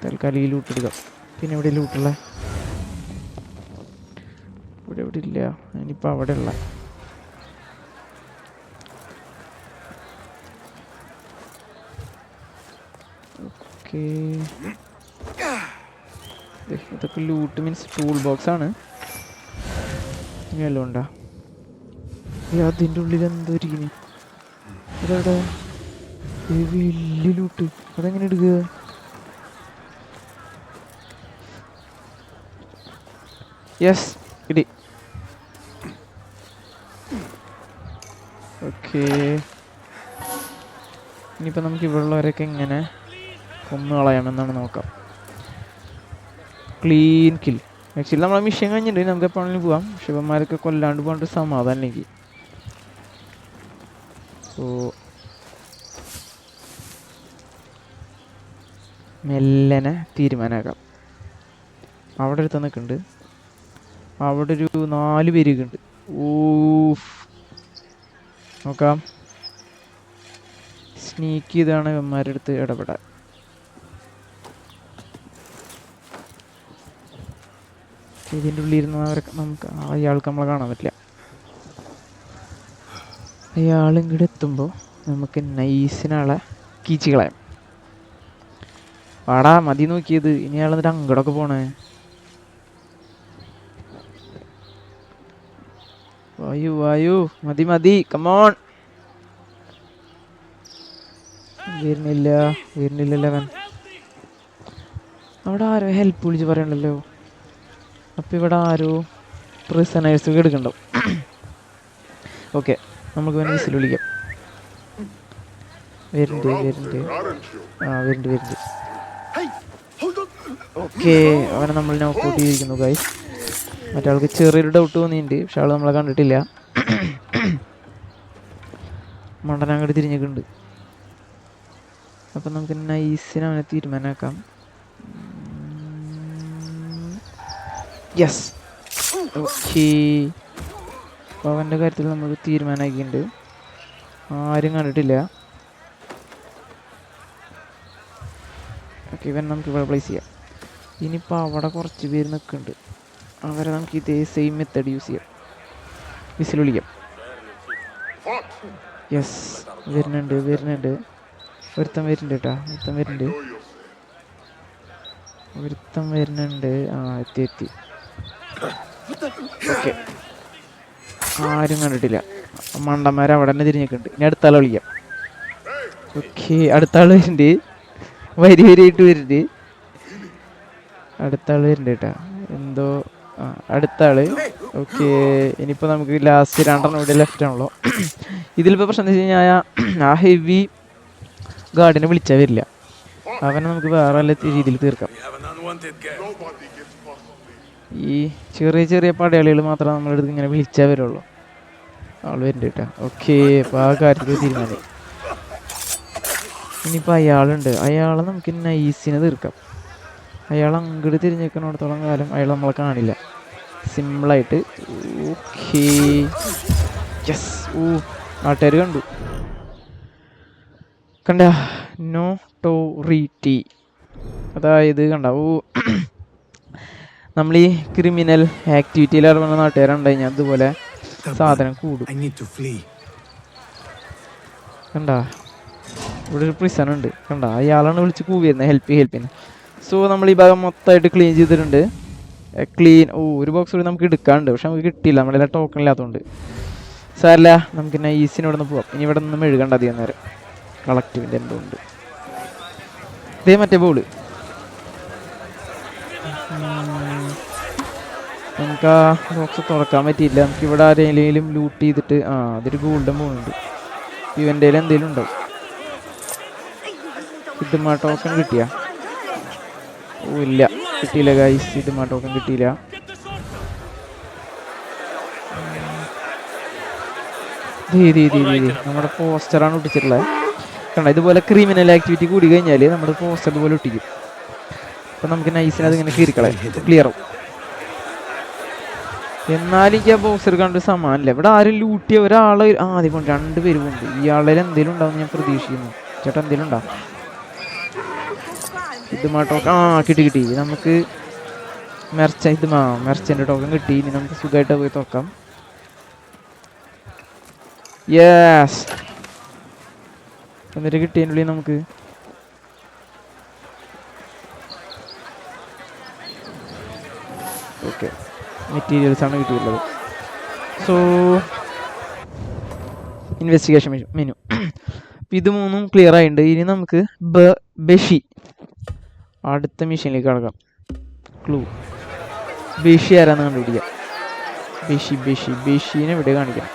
തൽക്കാലം ഈ ലൂട്ട് എടുക്കാം. പിന്നെ ഇവിടെ ലൂട്ടുള്ള ഇവിടെ ഇല്ല. ഇനിയിപ്പോൾ അവിടെ ഉള്ള ഓക്കെ. ഇതൊക്കെ ലൂട്ട് മീൻസ് ടൂൾ ബോക്സ് ആണ്. ഇനിയല്ലോ ഉണ്ടാ അതിൻ്റെ ഉള്ളിൽ എന്തോ ഇരിക്കുന്നു. അതെവിടെ വലിയ ലൂട്ട്. അതെങ്ങനെ എടുക്കുക? യെസ്, ഇടി. ഓക്കെ, ഇനിയിപ്പോൾ നമുക്ക് ഇവിടെയുള്ളവരൊക്കെ എങ്ങനെ കൊന്നു കളയാമെന്നാണ് നോക്കാം. Clean kill. ആക്ച്വലി നമ്മളെ മിഷൻ കഴിഞ്ഞിട്ട് നമുക്ക് എപ്പോഴെങ്കിലും പോവാം. ശിവന്മാരൊക്കെ കൊല്ലാണ്ട് പോകാണ്ട് സമാധാനം എനിക്ക്. സോ മെല്ലനെ തീരുമാനമാക്കാം. അവിടെ അടുത്ത് നിൽക്കുന്നുണ്ട്. അവിടെ ഒരു 4 പേരൊക്കെ ഉണ്ട്. ഓഫ്, നോക്കാം. സ്നീക്ക് ചെയ്താണ് ഇവന്മാരുടെ അടുത്ത് ഇടപെടാൻ. ഇതിൻ്റെ ഉള്ളിൽ ഇരുന്നവരൊക്കെ നമുക്ക് അയാൾക്ക് നമ്മളെ കാണാൻ പറ്റില്ല. അയാളിങ്ങോട്ട് എത്തുമ്പോൾ നമുക്ക് നൈസിനാളെ കീച്ച് കളയാം. വാടാ, മതി നോക്കിയത്. ഇനി അയാൾ എന്നിട്ട് അങ്ങോട്ടൊക്കെ പോണേ. വായു വായു, മതി മതി, കമോൺ. വരുന്നില്ലല്ലോ അവൻ. അവിടെ ആരോ ഹെൽപ്പ് വിളിച്ച് പറയണ്ടല്ലോ. അപ്പം ഇവിടെ ആരോ പ്രിസണേഴ്സ് എടുക്കണ്ടോ? ഓക്കെ, നമുക്ക് വേണമെങ്കിൽ വിസിൽ വിളിക്കാം. വരുന്നുണ്ട്. ഓക്കെ, അവനെ നമ്മൾ നോക്കൗട്ട് ചെയ്തിരിക്കുന്നു ഗൈസ്. മറ്റാൾക്ക് ചെറിയൊരു ഡൗട്ട് തോന്നിയിട്ടുണ്ട്, പക്ഷെ ആൾ നമ്മളെ കണ്ടിട്ടില്ല. മണ്ടൻ അങ്ങോട്ട് തിരിഞ്ഞിട്ടുണ്ട്. അപ്പം നമുക്ക് നൈസിന് അവനെ തീരുമാനമാക്കാം. Yes, okay. അപ്പോൾ അവൻ്റെ കാര്യത്തിൽ നമ്മൾ തീരുമാനമാക്കിയിട്ടുണ്ട്. ആരും കണ്ടിട്ടില്ല. ഓക്കെ, ഇവൻ നമുക്ക് ഇവിടെ പ്ലേസ് ചെയ്യാം. ഇനിയിപ്പോൾ അവിടെ കുറച്ച് പേര് നിൽക്കുന്നുണ്ട്. അവരെ നമുക്ക് ഇതേ സെയിം മെത്തേഡ് യൂസ് ചെയ്യാം. വിസിൽ വിളിക്കാം. യെസ്, വരുന്നുണ്ട്. ഒരുത്തൻ വരുന്നുണ്ട് കേട്ടോ. ഒരുത്തൻ വരുന്നുണ്ട്. ആ, എത്തി. ഓക്കെ, ആരും കണ്ടിട്ടില്ല. മണ്ടന്മാർ അവിടെ തന്നെ തിരിഞ്ഞിട്ടുണ്ട്. ഇനി അടുത്ത ആളെ വിളിക്കാം. ഓക്കെ, അടുത്ത ആൾ വരുന്നുണ്ട്. വരിയായിട്ട് വരുന്നുണ്ട്. അടുത്ത ആൾ വരുന്നുണ്ട് കേട്ടോ. എന്തോ അടുത്ത ആള്. ഓക്കെ, ഇനിയിപ്പോൾ നമുക്ക് ലാസ്റ്റ് 2 ഇവിടെ ലെഫ്റ്റ് ആണല്ലോ. ഇതിലിപ്പോൾ പ്രശ്നം എന്താ വെച്ച് കഴിഞ്ഞാൽ ആ ഹെവി ഗാർഡിനെ വിളിച്ചാൽ വരില്ല. അവനെ നമുക്ക് വേറെ നല്ല രീതിയിൽ തീർക്കാം. ഈ ചെറിയ പടയാളികൾ മാത്രമേ നമ്മുടെ അടുത്ത് ഇങ്ങനെ വിളിച്ചാൽ വരുള്ളൂ. ആൾ വരുന്നുണ്ട് കേട്ടോ. ഓക്കെ, അപ്പോൾ ആ കാര്യത്തിൽ തീരുമാനം. ഇനിയിപ്പോൾ അയാളുണ്ട്. അയാളെ നമുക്ക് നൈസിനെ തീർക്കാം. അയാൾ അങ്ങോട്ട് തിരിഞ്ഞേക്കുന്നിടത്തോളം കാലം അയാൾ നമ്മളെ കാണില്ല. സിമ്പിളായിട്ട്. Okay, yes. നാട്ടുകാർ കണ്ട നോട്ടോറിറ്റി. അതായത് കണ്ട നമ്മൾ ഈ ക്രിമിനൽ ആക്ടിവിറ്റിയിൽ ഇറങ്ങുന്ന നാട്ടുകാരുണ്ട് കഴിഞ്ഞാൽ അതുപോലെ സാധനം കൂടും. കണ്ട ഇവിടെ ഒരു പ്രിസൺ ഉണ്ട്. കണ്ട അയാളാണ് വിളിച്ച് കൂവിയിരുന്നത് ഹെൽപ്പിന്. സോ നമ്മൾ ഈ ഭാഗം മൊത്തമായിട്ട് ക്ലീൻ ചെയ്തിട്ടുണ്ട്. ഒരു ബോക്സ് കൂടി നമുക്ക് എടുക്കാനുണ്ട്, പക്ഷെ നമുക്ക് കിട്ടിയില്ല. നമ്മളെല്ലാം ടോക്കൺ ഇല്ലാത്തതുകൊണ്ട് സാരല്ല. നമുക്ക് നൈസിന് ഇവിടെ നിന്ന് പോവാം. ഇനി ഇവിടെ നിന്ന് മെഴുകണ്ട അധികം നേരം. കളക്റ്റീവിൻ്റെ എന്തോ ഉണ്ട്. ഇതേ മറ്റേ ബോള് നമുക്ക് ആ ബോക്സ് തുറക്കാൻ പറ്റിയില്ല. നമുക്ക് ഇവിടെ ആരെങ്കിലും ലൂട്ട് ചെയ്തിട്ട് അതൊരു ഗോൾഡൻ ബോളുണ്ട്. ഇവൻ്റെ എന്തെങ്കിലും ഉണ്ടാവും. ഇതുമാ ടോക്കൺ കിട്ടിയ? ഇല്ല, കിട്ടിയില്ല ഗൈസ്. ഇതുമാ ടോക്കൺ കിട്ടിയില്ല. നമ്മുടെ പോസ്റ്ററാണ് ഒട്ടിച്ചിട്ടുള്ളത്. കണ്ട ഇതുപോലെ ക്രിമിനൽ ആക്ടിവിറ്റി കൂടി കഴിഞ്ഞാൽ നമ്മുടെ പോസ്റ്റർ ഇതുപോലെ ഒട്ടിക്കും. അപ്പം നമുക്ക് നൈസിന് അതിങ്ങനെ കീറിക്കളയാം, ക്ലിയർ ആവും. എന്നാലും എനിക്ക് ആ പോസ്റ്റർ കണ്ട് സമാനല്ല. ഇവിടെ ആരും ലൂട്ടിയ ഒരാളെ ആദ്യം 2 പേര് പോകുന്നുണ്ട്. ഇയാളിൽ എന്തെങ്കിലും ഉണ്ടാവും ഞാൻ പ്രതീക്ഷിക്കുന്നു. ചേട്ടാ എന്തെങ്കിലും ഉണ്ടാവും. ഇത് ടോക്കൺ കിട്ടി. നമുക്ക് മെർച്ചൻ്റ് ടോക്കൺ കിട്ടി. ഇനി നമുക്ക് സുഖമായിട്ട് പോയി തുറക്കാം. യെസ്, എന്നിട്ട് കിട്ടിയതിനുള്ളിൽ നമുക്ക് ഓക്കെ മെറ്റീരിയൽസാണ് കിട്ടിയിട്ടുള്ളത്. സോ ഇൻവെസ്റ്റിഗേഷൻ മെനു അപ്പം ഇത് 3 ക്ലിയർ ആയിട്ടുണ്ട്. ഇനി നമുക്ക് ബഷി അടുത്ത മെഷീനിലേക്ക് കടക്കാം. ക്ലൂ ബഷി ആരാന്ന് കണ്ടുപിടിക്കാം. ബഷീനെ ഇവിടെ കാണിക്കണം.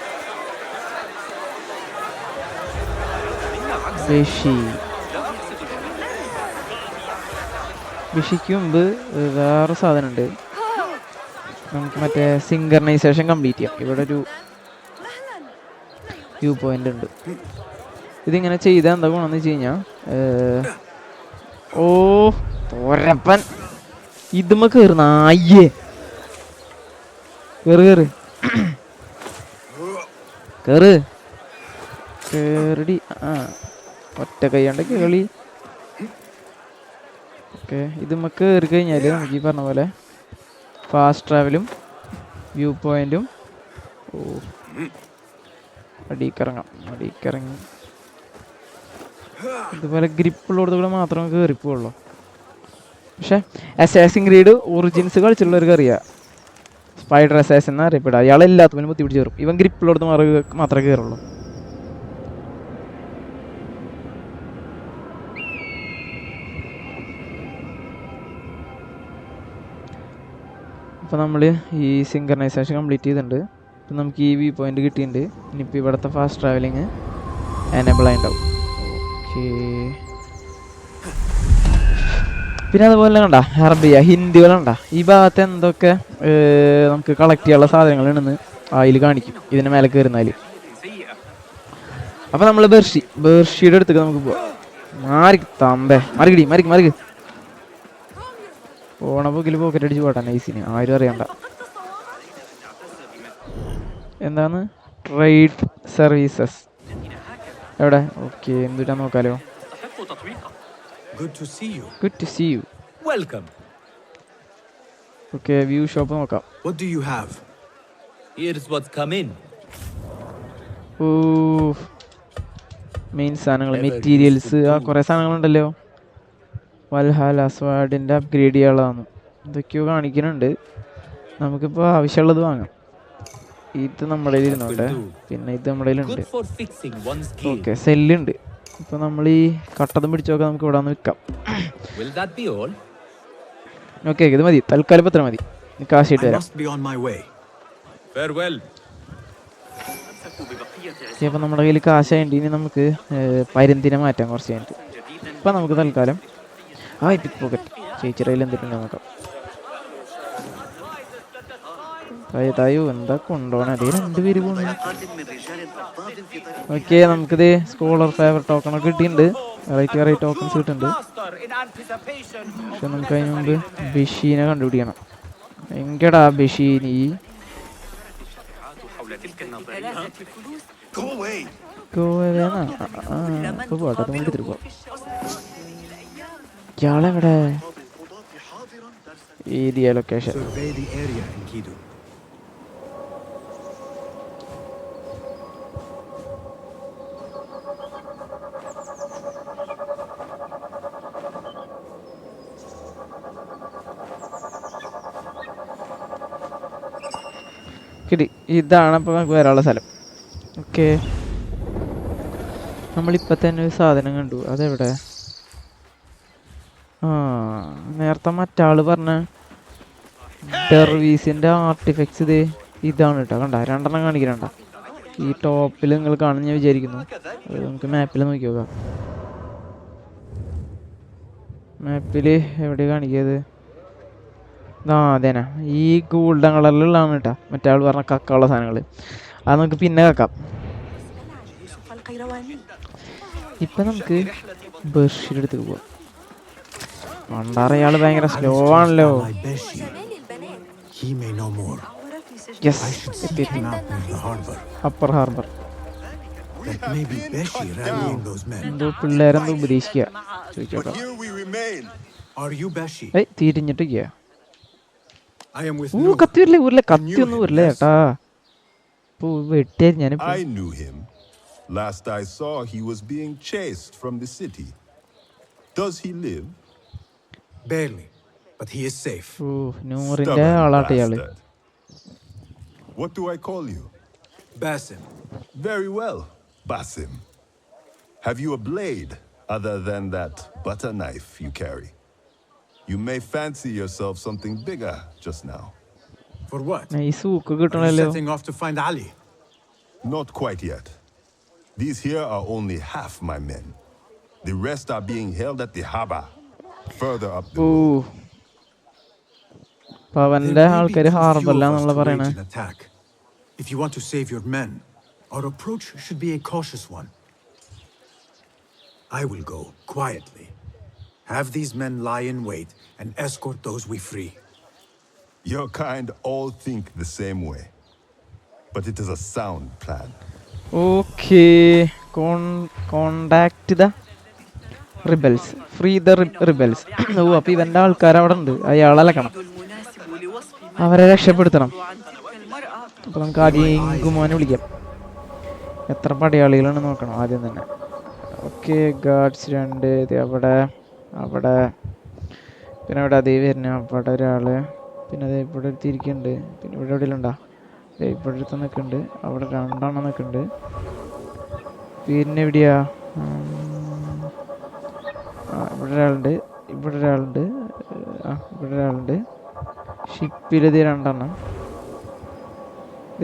ബഷിക്ക് മുമ്പ് വേറെ സാധനമുണ്ട്. നമുക്ക് മറ്റേ സിങ്കർണൈസേഷൻ കംപ്ലീറ്റ് ചെയ്യാം. ഇവിടെ ഒരു വ്യൂ പോയിന്റ് ഉണ്ട്. ഇതിങ്ങനെ ചെയ്താൽ എന്താ ഗുണമെന്ന് വെച്ച് കഴിഞ്ഞാൽ തോരപ്പൻ ഇതുമ്മ കയറുന്ന കേറടി. ഒറ്റ കൈ കൊണ്ട് കേളി. ഓക്കെ, ഇതുമ്മ കയറി കഴിഞ്ഞാൽ നമുക്ക് ഈ പറഞ്ഞ പോലെ ഫാസ്റ്റ് ട്രാവലും വ്യൂ പോയിന്റും അടിയിറങ്ങി ഇതുപോലെ ഗ്രിപ്പുള്ളടത്ത് കൂടെ മാത്രമേ കയറിപ്പോവുള്ളൂ. പക്ഷെ അസാസിൻ ക്രീഡ് ഒറിജിൻസ് കളിച്ചുള്ളവർക്ക് അറിയാം, സ്പൈഡർ അസാസിൻ എന്ന് അറിയപ്പെടുക. അയാൾ എല്ലാത്തും ബുദ്ധി പിടിച്ച് കയറും. ഇവൻ ഗ്രിപ്പുള്ളടത്ത് മാത്രമേ കയറുള്ളൂ. അപ്പോൾ നമ്മൾ ഈ സിങ്കർണൈസേഷൻ കംപ്ലീറ്റ് ചെയ്തിട്ടുണ്ട്. ഇപ്പം നമുക്ക് ഈ വ്യൂ പോയിന്റ് കിട്ടിയിട്ടുണ്ട്. ഇനിയിപ്പോൾ ഇവിടുത്തെ ഫാസ്റ്റ് ട്രാവലിങ് എനേബിൾ ആയിട്ടുണ്ടാവും. ഓക്കെ, പിന്നെ അതുപോലെ കണ്ട അറബിയ ഹിന്ദികളുണ്ട ഈ ഭാഗത്ത് എന്തൊക്കെ നമുക്ക് കളക്ട് ചെയ്യാനുള്ള സാധനങ്ങളുണ്ടെന്ന് അതിൽ കാണിക്കും, ഇതിൻ്റെ മേലെ കയറുന്നാൽ. അപ്പോൾ നമ്മൾ ബെർഷിയുടെ അടുത്തേക്ക് നമുക്ക് പോവാം. മറിക്ക് പോണ പോക്കിൽ പോക്കറ്റ് അടിച്ച് പോട്ടെ നൈസിന്, ആരും അറിയണ്ട. എന്താണ് ട്രേഡ് സർവീസസ് എവിടെ? ഓക്കെ, എന്തിനാ നോക്കാലോ.
Good to see you.
Welcome.
Okay, view shop നോക്കാം.
What do you have?
Here's what's come in.
Main സാധനങ്ങൾ, മെറ്റീരിയൽസ്, കുറേ സാധനങ്ങളുണ്ടല്ലോ. വൽഹാല സ്വാഡിൻ്റെ അപ്ഗ്രേഡ് ചെയ്യാനുള്ളതാണ്. എന്തൊക്കെയോ കാണിക്കുന്നുണ്ട്. നമുക്കിപ്പോൾ ആവശ്യമുള്ളത് വാങ്ങാം. ഇത് നമ്മുടെ ഇരുന്നോട്ടെ, പിന്നെ ഇത് നമ്മുടെ ഉണ്ട്. ഓക്കെ, സെല്ലുണ്ട്. ഇപ്പോൾ നമ്മൾ ഈ കട്ടതും പിടിച്ചൊക്കെ നമുക്ക് ഇവിടെ നിന്ന് വിൽക്കാം. ഓക്കെ, ഇത് മതി തൽക്കാലം. പത്രം മതി, കാശിട്ട് തരാം. അപ്പോൾ നമ്മുടെ കയ്യിൽ കാശായിട്ട് ഇനി നമുക്ക് പരുന്തിനെ മാറ്റാം കുറച്ച് കഴിഞ്ഞിട്ട്. ഇപ്പം നമുക്ക് തൽക്കാലം പിക്ക് പോക്കറ്റ് ചേച്ചിയുടെ കയ്യിൽ എന്തിട്ടുണ്ടോ നോക്കാം. തായോ എന്താ കൊണ്ടുപോകണം, അതേ 2 പേര് പോകുന്നു. ഓക്കെ, നമുക്കിത് സ്കോളർ ഫേവർ ടോക്കണൊക്കെ കിട്ടിയിട്ടുണ്ട്. വെറൈറ്റി ടോക്കൺസ് കിട്ടുന്നുണ്ട്. പക്ഷെ നമുക്ക് അതിന് മുമ്പ് ബഷീനെ കണ്ടുപിടിക്കണം. എങ്കടാ ബഷീനി പോട്ടെ, എടുത്തിട്ട് പോവാം. ഇയാളെവിടെ? Area location. കിട്ടി. ഇതാണ് അപ്പോൾ നമുക്ക് വരാനുള്ള സ്ഥലം. ഓക്കെ, നമ്മളിപ്പോൾ തന്നെ ഒരു സാധനം കണ്ടു. അതെവിടെ? നേരത്തെ മറ്റാള് പറഞ്ഞ ഡെർവീസിൻ്റെ ആർട്ടിഫാക്ട്സ് ഇതാണ് കേട്ടോ. കണ്ട 2 കാണിക്കണ്ട. ഈ ടോപ്പിൽ നിങ്ങൾ കാണുന്ന ഞാൻ വിചാരിക്കുന്നു. അത് നമുക്ക് മാപ്പിൽ നോക്കി നോക്കാം. മാപ്പിൽ എവിടെ കാണിക്കിയത്? അതേനാ ഈ ഗോൾഡൻ കളറിലുള്ളതാണ് കേട്ടോ മറ്റാൾ പറഞ്ഞ കക്കാനുള്ള സാധനങ്ങൾ. അത് നമുക്ക് പിന്നെ കക്കാം. ഇപ്പം നമുക്ക് ബഷീർ അടുത്ത് പോവാം. പണ്ടാറ് അയാൾ ഭയങ്കര സ്ലോ ആണല്ലോ.
Ally Beshi. He may know more.
Yes
I should seek him out near the harbor.
Upper harbour.
That may be Beshi rallying those men.
എന്തോ പിള്ളേരെന്തോ ഉപദേശിക്കുക. ചോദിച്ചോക്കാം.
Here we remain.
Are you Beshi?
ഏയ് തിരിഞ്ഞിട്ടിരിക്കുക.
I am with
oh
Nuh.
കത്തി വരില്ലേ ഊരിലെ കത്തി ഒന്നും വരില്ലേ ചേട്ടാ. ഇപ്പോൾ വെട്ടിയായിരുന്നു ഞാനിപ്പോൾ.
I knew him. Last I saw, he was being chased from the city. Does he live?
Barely, but he is safe.
ഓ നൂറിൻ്റെ ആളാട്ടെ ഇയാള്.
bastard. What do I call you?
Basim.
Very well, Basim. Have you a blade other than that butter knife you carry? You may fancy yourself something bigger just now.
For what?
ഈ സൂക്ക്
Are you
കിട്ടണല്ലോ.
setting off to find Ali?
Not quite yet. These here are only half my men. The rest are being held at the harbor, further up the
oh
road.
അപ്പൊ അവന്റെ ആൾക്കാർ ഹാർബറിലാന്നുള്ള പറയണേ.
an attack. If you want to save your men, our approach should be a cautious one. I will go quietly. Have these men lie in wait and escort those we free.
Your kind all think the same way. But it is a sound plan.
Okay contact the rebels free the rebels. Oh അപ്പൊ ഇവന്റെ ആൾക്കാർ അവിടെ ഉണ്ട്. അയാളലക്കണം, അവരെ രക്ഷപ്പെടുത്തണം. അപ്പൊ നമുക്ക് ആദ്യം ഇങ്കുമോനെ വിളിക്കാം. എത്ര പടയാളികളാണ് നോക്കണം ആദ്യം തന്നെ. ഓക്കെ ഗാർഡ്സ് 2 ഇത് അവിടെ അവിടെ പിന്നെ ഇവിടെ അതേ വരുന്ന അവിടെ ഒരാള്. പിന്നെ അത് ഇവിടെ എടുത്തിരിക്കുന്നുണ്ട്. പിന്നെ ഇവിടെ എവിടെയുണ്ടാ ഇവിടെ അടുത്ത് നിൽക്കുന്നുണ്ട്. അവിടെ 2 എണ്ണം നിൽക്കുന്നുണ്ട്. പിന്നെ എവിടെയാ ഇവിടെ ഒരാളുണ്ട്. ഇവിടെ ഒരാളുണ്ട്. ഇവിടെ ഒരാളുണ്ട്. ഷിപ്പിൽ ഇത് 2 എണ്ണം.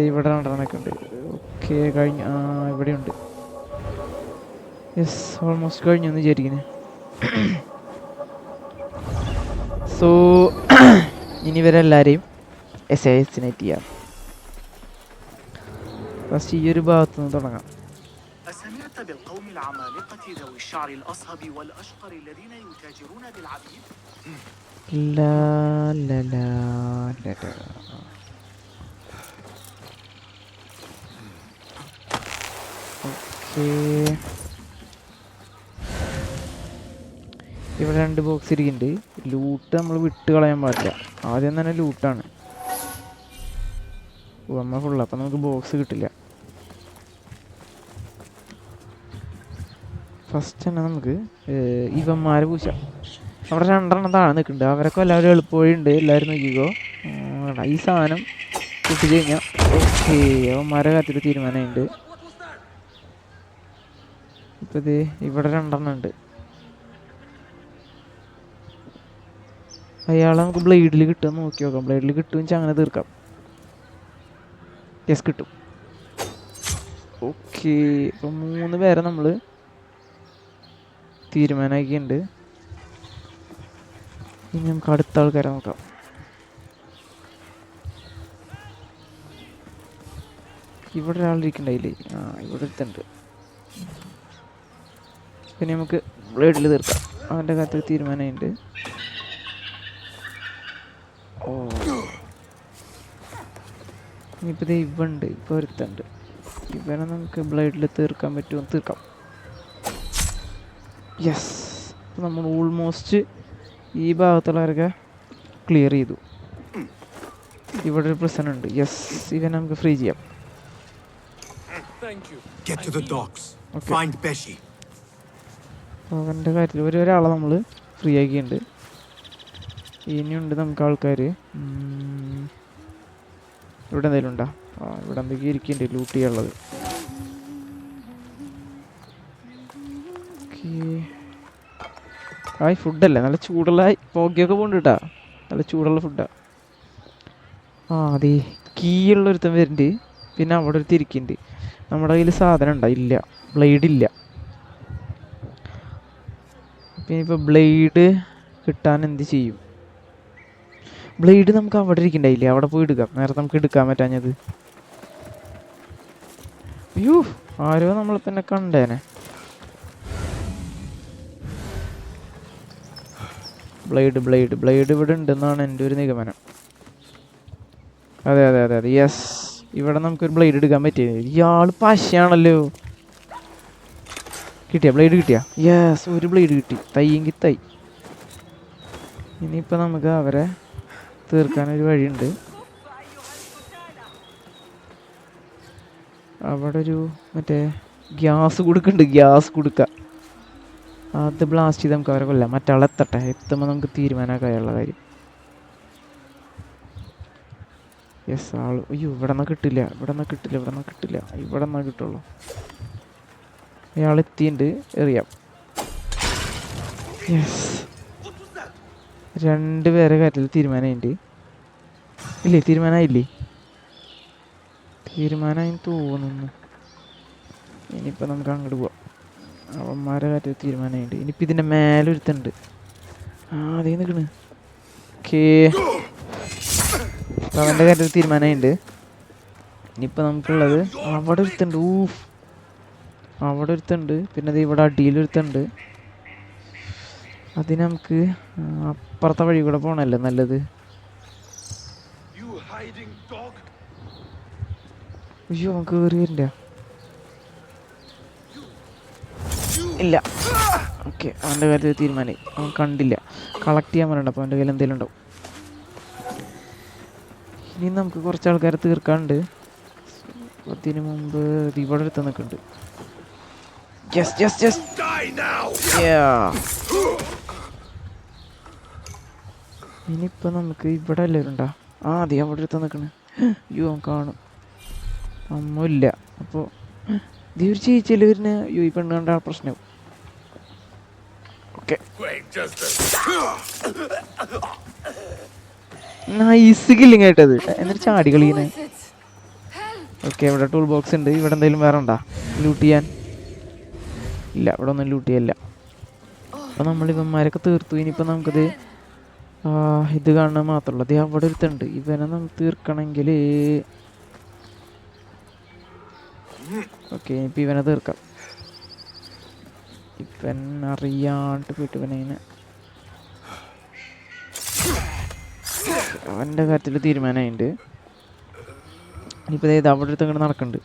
ഇവിടെ 2 എണ്ണം നിൽക്കുന്നുണ്ട്. ഓക്കെ കഴിഞ്ഞു. ഇവിടെയുണ്ട്. യെസ് ഓൾമോസ്റ്റ് കഴിഞ്ഞു എന്ന് വിചാരിക്കുന്നു. സോ ഇനി ഇവരെല്ലാവരെയും അസാസിനേറ്റ് ചെയ്യാം. ഫസ്റ്റ് ഈ ഒരു ഭാഗത്ത് നിന്ന് തുടങ്ങാം.
أسمعت بالقوم العمالقة ذوي الشعر الأصهب والأشقر الذين يتاجرون بالعبيد؟
لا لا لا لا لا. ഓക്കെ ഇവിടെ 2 ബോക്സ് ഇരിക്കുന്നുണ്ട്. ലൂട്ട് നമ്മൾ വിട്ട് കളയാൻ പാടില്ല. ആദ്യം തന്നെ ലൂട്ടാണ്. ഓ നമ്മൾ ഫുള്ള്. അപ്പം നമുക്ക് ബോക്സ് കിട്ടില്ല. ഫസ്റ്റ് തന്നെ നമുക്ക് ഇവന്മാരെ പൂശാം. അവിടെ 2 എണ്ണം താഴെ നിൽക്കുന്നുണ്ട്. അവരൊക്കെ എല്ലാവരും എളുപ്പവഴിയുണ്ട്. എല്ലാവരും നോക്കിക്കോ. ഈ സാധനം പൊട്ടിച്ച് കഴിഞ്ഞാൽ ഓക്കെ അവന്മാരെ കാര്യത്തിൽ തീരുമാനമുണ്ട്. ഇപ്പം ഇത് ഇവിടെ 2 എണ്ണം ഉണ്ട്. അയാളെ നമുക്ക് ബ്ലേഡിൽ കിട്ടുമെന്ന് നോക്കി നോക്കാം. ബ്ലേഡിൽ കിട്ടുമെന്ന് വെച്ചാൽ അങ്ങനെ തീർക്കാം. യെസ് കിട്ടും. ഓക്കെ ഇപ്പം 3 പേരെ നമ്മൾ തീരുമാനമാക്കിയിട്ടുണ്ട്. ഇനി നമുക്ക് അടുത്ത ആൾക്കാരെ നോക്കാം. ഇവിടെ ഒരാളിരിക്കണ്ടായില്ലേ? ഇവിടെ അടുത്തുണ്ട്. പിന്നെ നമുക്ക് ബ്ലേഡിൽ തീർക്കാം. അവൻ്റെ കാര്യത്തിൽ തീരുമാനമുണ്ട്. ഓ ഇനിയിപ്പോൾ ഇവണ്ട്. ഇപ്പോൾ ഒരുത്തുണ്ട്. ഇവനെ നമുക്ക് ബ്ലേഡിൽ തീർക്കാൻ പറ്റുമോ? തീർക്കാം. യെസ് അപ്പോൾ നമ്മൾ ഓൾമോസ്റ്റ് ഈ ഭാഗത്തുള്ളവരൊക്കെ ക്ലിയർ ചെയ്തു. ഇവിടെ ഒരു പ്രശ്നം ഉണ്ട്. യെസ് ഇവനെ നമുക്ക് ഫ്രീ ചെയ്യാം.
Get to the docks. Find Beshi.
അവൻ്റെ കാര്യത്തിൽ ഒരാളെ നമ്മൾ ഫ്രീ ആക്കിയിട്ടുണ്ട്. ഇനിയുണ്ട് നമുക്ക് ആൾക്കാർ. ഇവിടെ എന്തെങ്കിലും ഉണ്ടോ? ഇവിടെ എന്തൊക്കെ ഇരിക്കുന്നുണ്ട് ലൂട്ട് ചെയ്യാനുള്ളത്. ഓക്കെ ഫുഡല്ലേ നല്ല ചൂടുള്ള പോകിയൊക്കെ പോണ്ട് കേട്ടാ. നല്ല ചൂടുള്ള ഫുഡാ. അതെ കീ ഉള്ളൊരുത്തൻ വരുന്നുണ്ട്. പിന്നെ അവിടെ ഒരു തിരിക്കുന്നുണ്ട്. നമ്മുടെ കയ്യിൽ സാധനം ഉണ്ടോ? ഇല്ല. ബ്ലേഡ് ഇല്ല. പിന്നെ ഇപ്പോൾ ബ്ലേഡ് കിട്ടാൻ എന്ത് ചെയ്യും? ബ്ലേഡ് നമുക്ക് അവിടെ ഇരിക്കണ്ടായില്ലേ? അവിടെ പോയി എടുക്കാം. നേരത്തെ നമുക്ക് എടുക്കാൻ പറ്റാഞ്ഞത്. അയ്യോ ആരോ നമ്മളെ തന്നെ കണ്ടേനെ. ബ്ലേഡ് ഇവിടെ ഉണ്ടെന്നാണ് എൻ്റെ ഒരു നിഗമനം. അതെ യെസ്, ഇവിടെ നമുക്കൊരു ബ്ലേഡ് എടുക്കാൻ പറ്റിയത്. ഇയാൾ പശയാണല്ലോ. ബ്ലേഡ് കിട്ടിയ? യെസ്, ഒരു ബ്ലേഡ് കിട്ടി. തയ്യെങ്കിൽ തൈ. ഇനിയിപ്പോൾ നമുക്ക് അവരെ തീർക്കാനൊരു വഴിയുണ്ട്. അവിടെ ഒരു മറ്റേ ഗ്യാസ് കൊടുക്കുന്നുണ്ട്. ഗ്യാസ് കൊടുക്കുക, അത് ബ്ലാസ്റ്റ് ചെയ്ത് നമുക്ക് അവരെ കൊല്ലാം. മറ്റാളെത്തട്ടെ, എത്തുമ്പോൾ നമുക്ക് തീരുമാനമാക്കാനുള്ള കാര്യം. യെസ്, ആള് അയ്യോ ഇവിടെ നിന്നാ കിട്ടില്ല. ഇവിടെ നിന്നാ കിട്ടുള്ളൂ. അയാളെത്തിണ്ട്, എറിയാം. യെസ്, 2 പേരെ കാര്യത്തിൽ തീരുമാനമായിട്ടുണ്ട്. തീരുമാനമായി തോന്നുന്നു. ഇനിയിപ്പോൾ നമുക്ക് അങ്ങോട്ട് പോവാം. അവന്മാരെ കാര്യത്തിൽ തീരുമാനമായിട്ടുണ്ട്. ഇനിയിപ്പോൾ ഇതിൻ്റെ മേലെ ഒരുത്തുണ്ട്. അതേ നിൽക്കണ്. ഓക്കേ, അവൻ്റെ കാര്യത്തിൽ തീരുമാനമായിട്ടുണ്ട്. ഇനിയിപ്പോൾ നമുക്കുള്ളത് അവിടെ ഒരുത്തുണ്ട്. അവിടെ ഒരുത്തുണ്ട്. പിന്നെ അത് ഇവിടെ അടിയിലൊരുത്തുണ്ട്. അതിന് നമുക്ക് അപ്പുറത്തെ വഴി കൂടെ പോകണമല്ലോ നല്ലത്. അയ്യോ, നമുക്ക് കയറി വരില്ല. ഇല്ല. ഓക്കെ, അവൻ്റെ കാര്യത്തിൽ തീരുമാനമായി. അവൻ കണ്ടില്ല. കളക്ട് ചെയ്യാൻ പറയണ്ട. അപ്പോൾ അവൻ്റെ കയ്യിൽ എന്തെങ്കിലും ഉണ്ടാവും. ഇനി നമുക്ക് കുറച്ച് ആൾക്കാരെ തീർക്കാനുണ്ട്. അതിന് മുമ്പ് ഇവിടെ അടുത്ത് നിൽക്കുന്നുണ്ട്. ഇനിയിപ്പോൾ നമുക്ക് ഇവിടെ എല്ലാവരും ഉണ്ടാ? അതെ, അവിടെ അടുത്ത് നിൽക്കണേ. അയ്യോ, കാണും. ഒന്നുമില്ല. അപ്പോൾ ഒരു ചേച്ചിയല്ലേ വരുന്ന? അയ്യോ, ഈ പെണ്ണ് കണ്ട പ്രശ്നവും. ഓക്കെ, നൈസ് കില്ലിങ് ആയിട്ടത്. എന്നിട്ട് ചാടി കളിക്കുന്നേ. ഓക്കെ, ഇവിടെ ടൂൾ ബോക്സ് ഉണ്ട്. ഇവിടെ എന്തെങ്കിലും വേറെ ഉണ്ടാ ലൂട്ട് ചെയ്യാൻ? ഇല്ല, ഇവിടെ ഒന്നും ലൂട്ട് ചെയ്യല്ല. അപ്പോൾ നമ്മൾ ഇവന്മാരൊക്കെ തീർത്തു. ഇനിയിപ്പോൾ നമുക്കത് ഇത് കാണാൻ മാത്രമുള്ളത്. അവിടെ ഒരുത്തുണ്ട്. ഇവനെ നമുക്ക് തീർക്കണമെങ്കിൽ ഓക്കെ, ഇനിയിപ്പോൾ ഇവനെ തീർക്കാം. ഇവൻ അറിയാണ്ട് പോയിട്ട് ഇവനെ ഇങ്ങനെ അവൻ്റെ കാര്യത്തിൽ തീരുമാനമായിട്ടുണ്ട്. ഇനിയിപ്പോൾ ഇത് അവിടെ അടുത്ത് ഇങ്ങോട്ട് നടക്കുന്നുണ്ട്.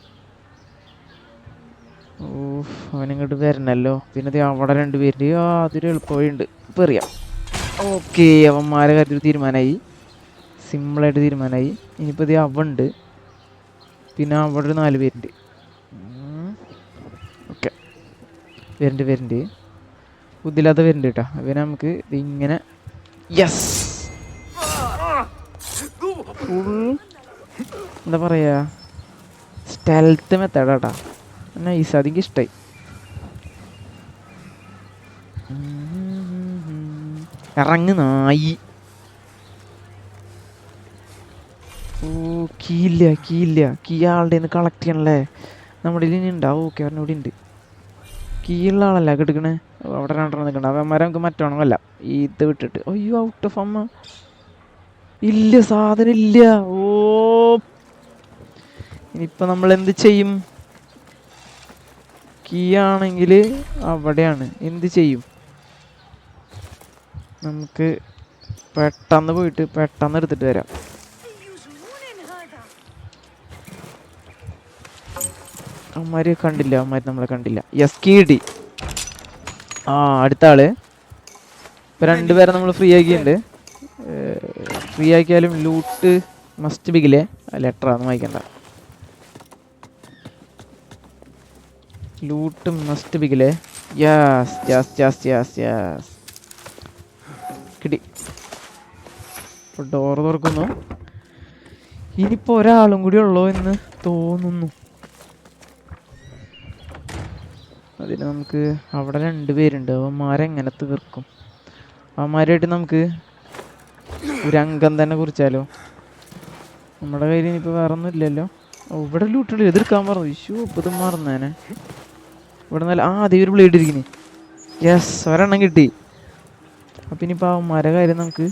അവനിങ്ങോട്ട് വരണല്ലോ. പിന്നെ അവിടെ 2 പേരുണ്ട്. അതൊരു എളുപ്പമുണ്ട്. ഇപ്പോൾ അറിയാം. ഓക്കെ, അവന്മാരെ കാര്യത്തിൽ തീരുമാനമായി. സിമ്പിളായിട്ട് തീരുമാനമായി. ഇനിയിപ്പോൾ ഇത് അവണ്ട്. പിന്നെ അവിടെ ഒരു 4 പേരുണ്ട്. ഓക്കെ, വരുന്നുണ്ട്. ബുദ്ധിയില്ലാത്ത വരുന്നുണ്ട് കേട്ടോ. അവനെ നമുക്ക് ഇങ്ങനെ യെസ് ഫുൾ എന്താ പറയുക, സ്റ്റെൽത്ത് മെത്തേഡാട്ടാ. നൈസ്, അതെനിക്ക് ഇഷ്ടമായി. ഇറങ്ങ് നായി. കീ ആളുടെ നിന്ന് കളക്ട് ചെയ്യണല്ലേ. നമ്മുടെ ഇനി ഉണ്ടാവും. ഓക്കെ, അവരുടെ ഇവിടെ ഉണ്ട്. കീയുള്ള ആളല്ല കിടക്കണേ. അവിടെ 2 നിൽക്കണ്ട. അവന്മാരെ നമുക്ക് മറ്റോണമല്ല ഇത് വിട്ടിട്ട്. അയ്യോ, ഔട്ട് ഓഫ് അമ്മ. ഇല്ല, സാധനം ഇല്ല. ഇനിയിപ്പോൾ നമ്മൾ എന്ത് ചെയ്യും? കീ ആണെങ്കിൽ അവിടെയാണ്. എന്ത് ചെയ്യും? നമുക്ക് പെട്ടെന്ന് പോയിട്ട് പെട്ടെന്ന് എടുത്തിട്ട് വരാം. അവന്മാര് കണ്ടില്ല. അവന്മാർ നമ്മളെ കണ്ടില്ല. യെസ്, കീ കിട്ടി. അടുത്ത ആള്. ഇപ്പം 2 പേരെ നമ്മൾ ഫ്രീ ആക്കിയിട്ടുണ്ട്. ഫ്രീ ആക്കിയാലും ലൂട്ട് മസ്റ്റ് ബിഗില്ലേ. ലെറ്ററാന്ന് വായിക്കണ്ട. ലൂട്ട് മസ്റ്റ് ബിഗില്ലേ. യാസ് കിട്ടി. ഇപ്പോൾ ഡോറ് തുറക്കുന്നു. ഇനിയിപ്പോൾ ഒരാളും കൂടി ഉള്ളോ എന്ന് തോന്നുന്നു. അതിന് നമുക്ക് അവിടെ 2 പേരുണ്ട്. അവന്മാരെങ്ങനെ തീർക്കും? അവന്മാരായിട്ട് നമുക്ക് ഒരു അംഗം തന്നെ കുറിച്ചാലോ. നമ്മുടെ കയ്യിൽ ഇനിയിപ്പോൾ വേറെ ഒന്നും ഇല്ലല്ലോ. ഇവിടെ ലൂട്ടുള്ളൂ. എതിർക്കാൻ പറഞ്ഞു. ഇഷ്യൂ ഇപ്പോൾ ഇത് മറന്നേനെ. ഇവിടെ നല്ല അതേ ഒരു ബ്ലേഡ് ഇരിക്കുന്നു. യെസ്, ഒരെണ്ണം കിട്ടി. അപ്പം ഇനിയിപ്പോൾ അവന്മാരെ കാര്യം നമുക്ക്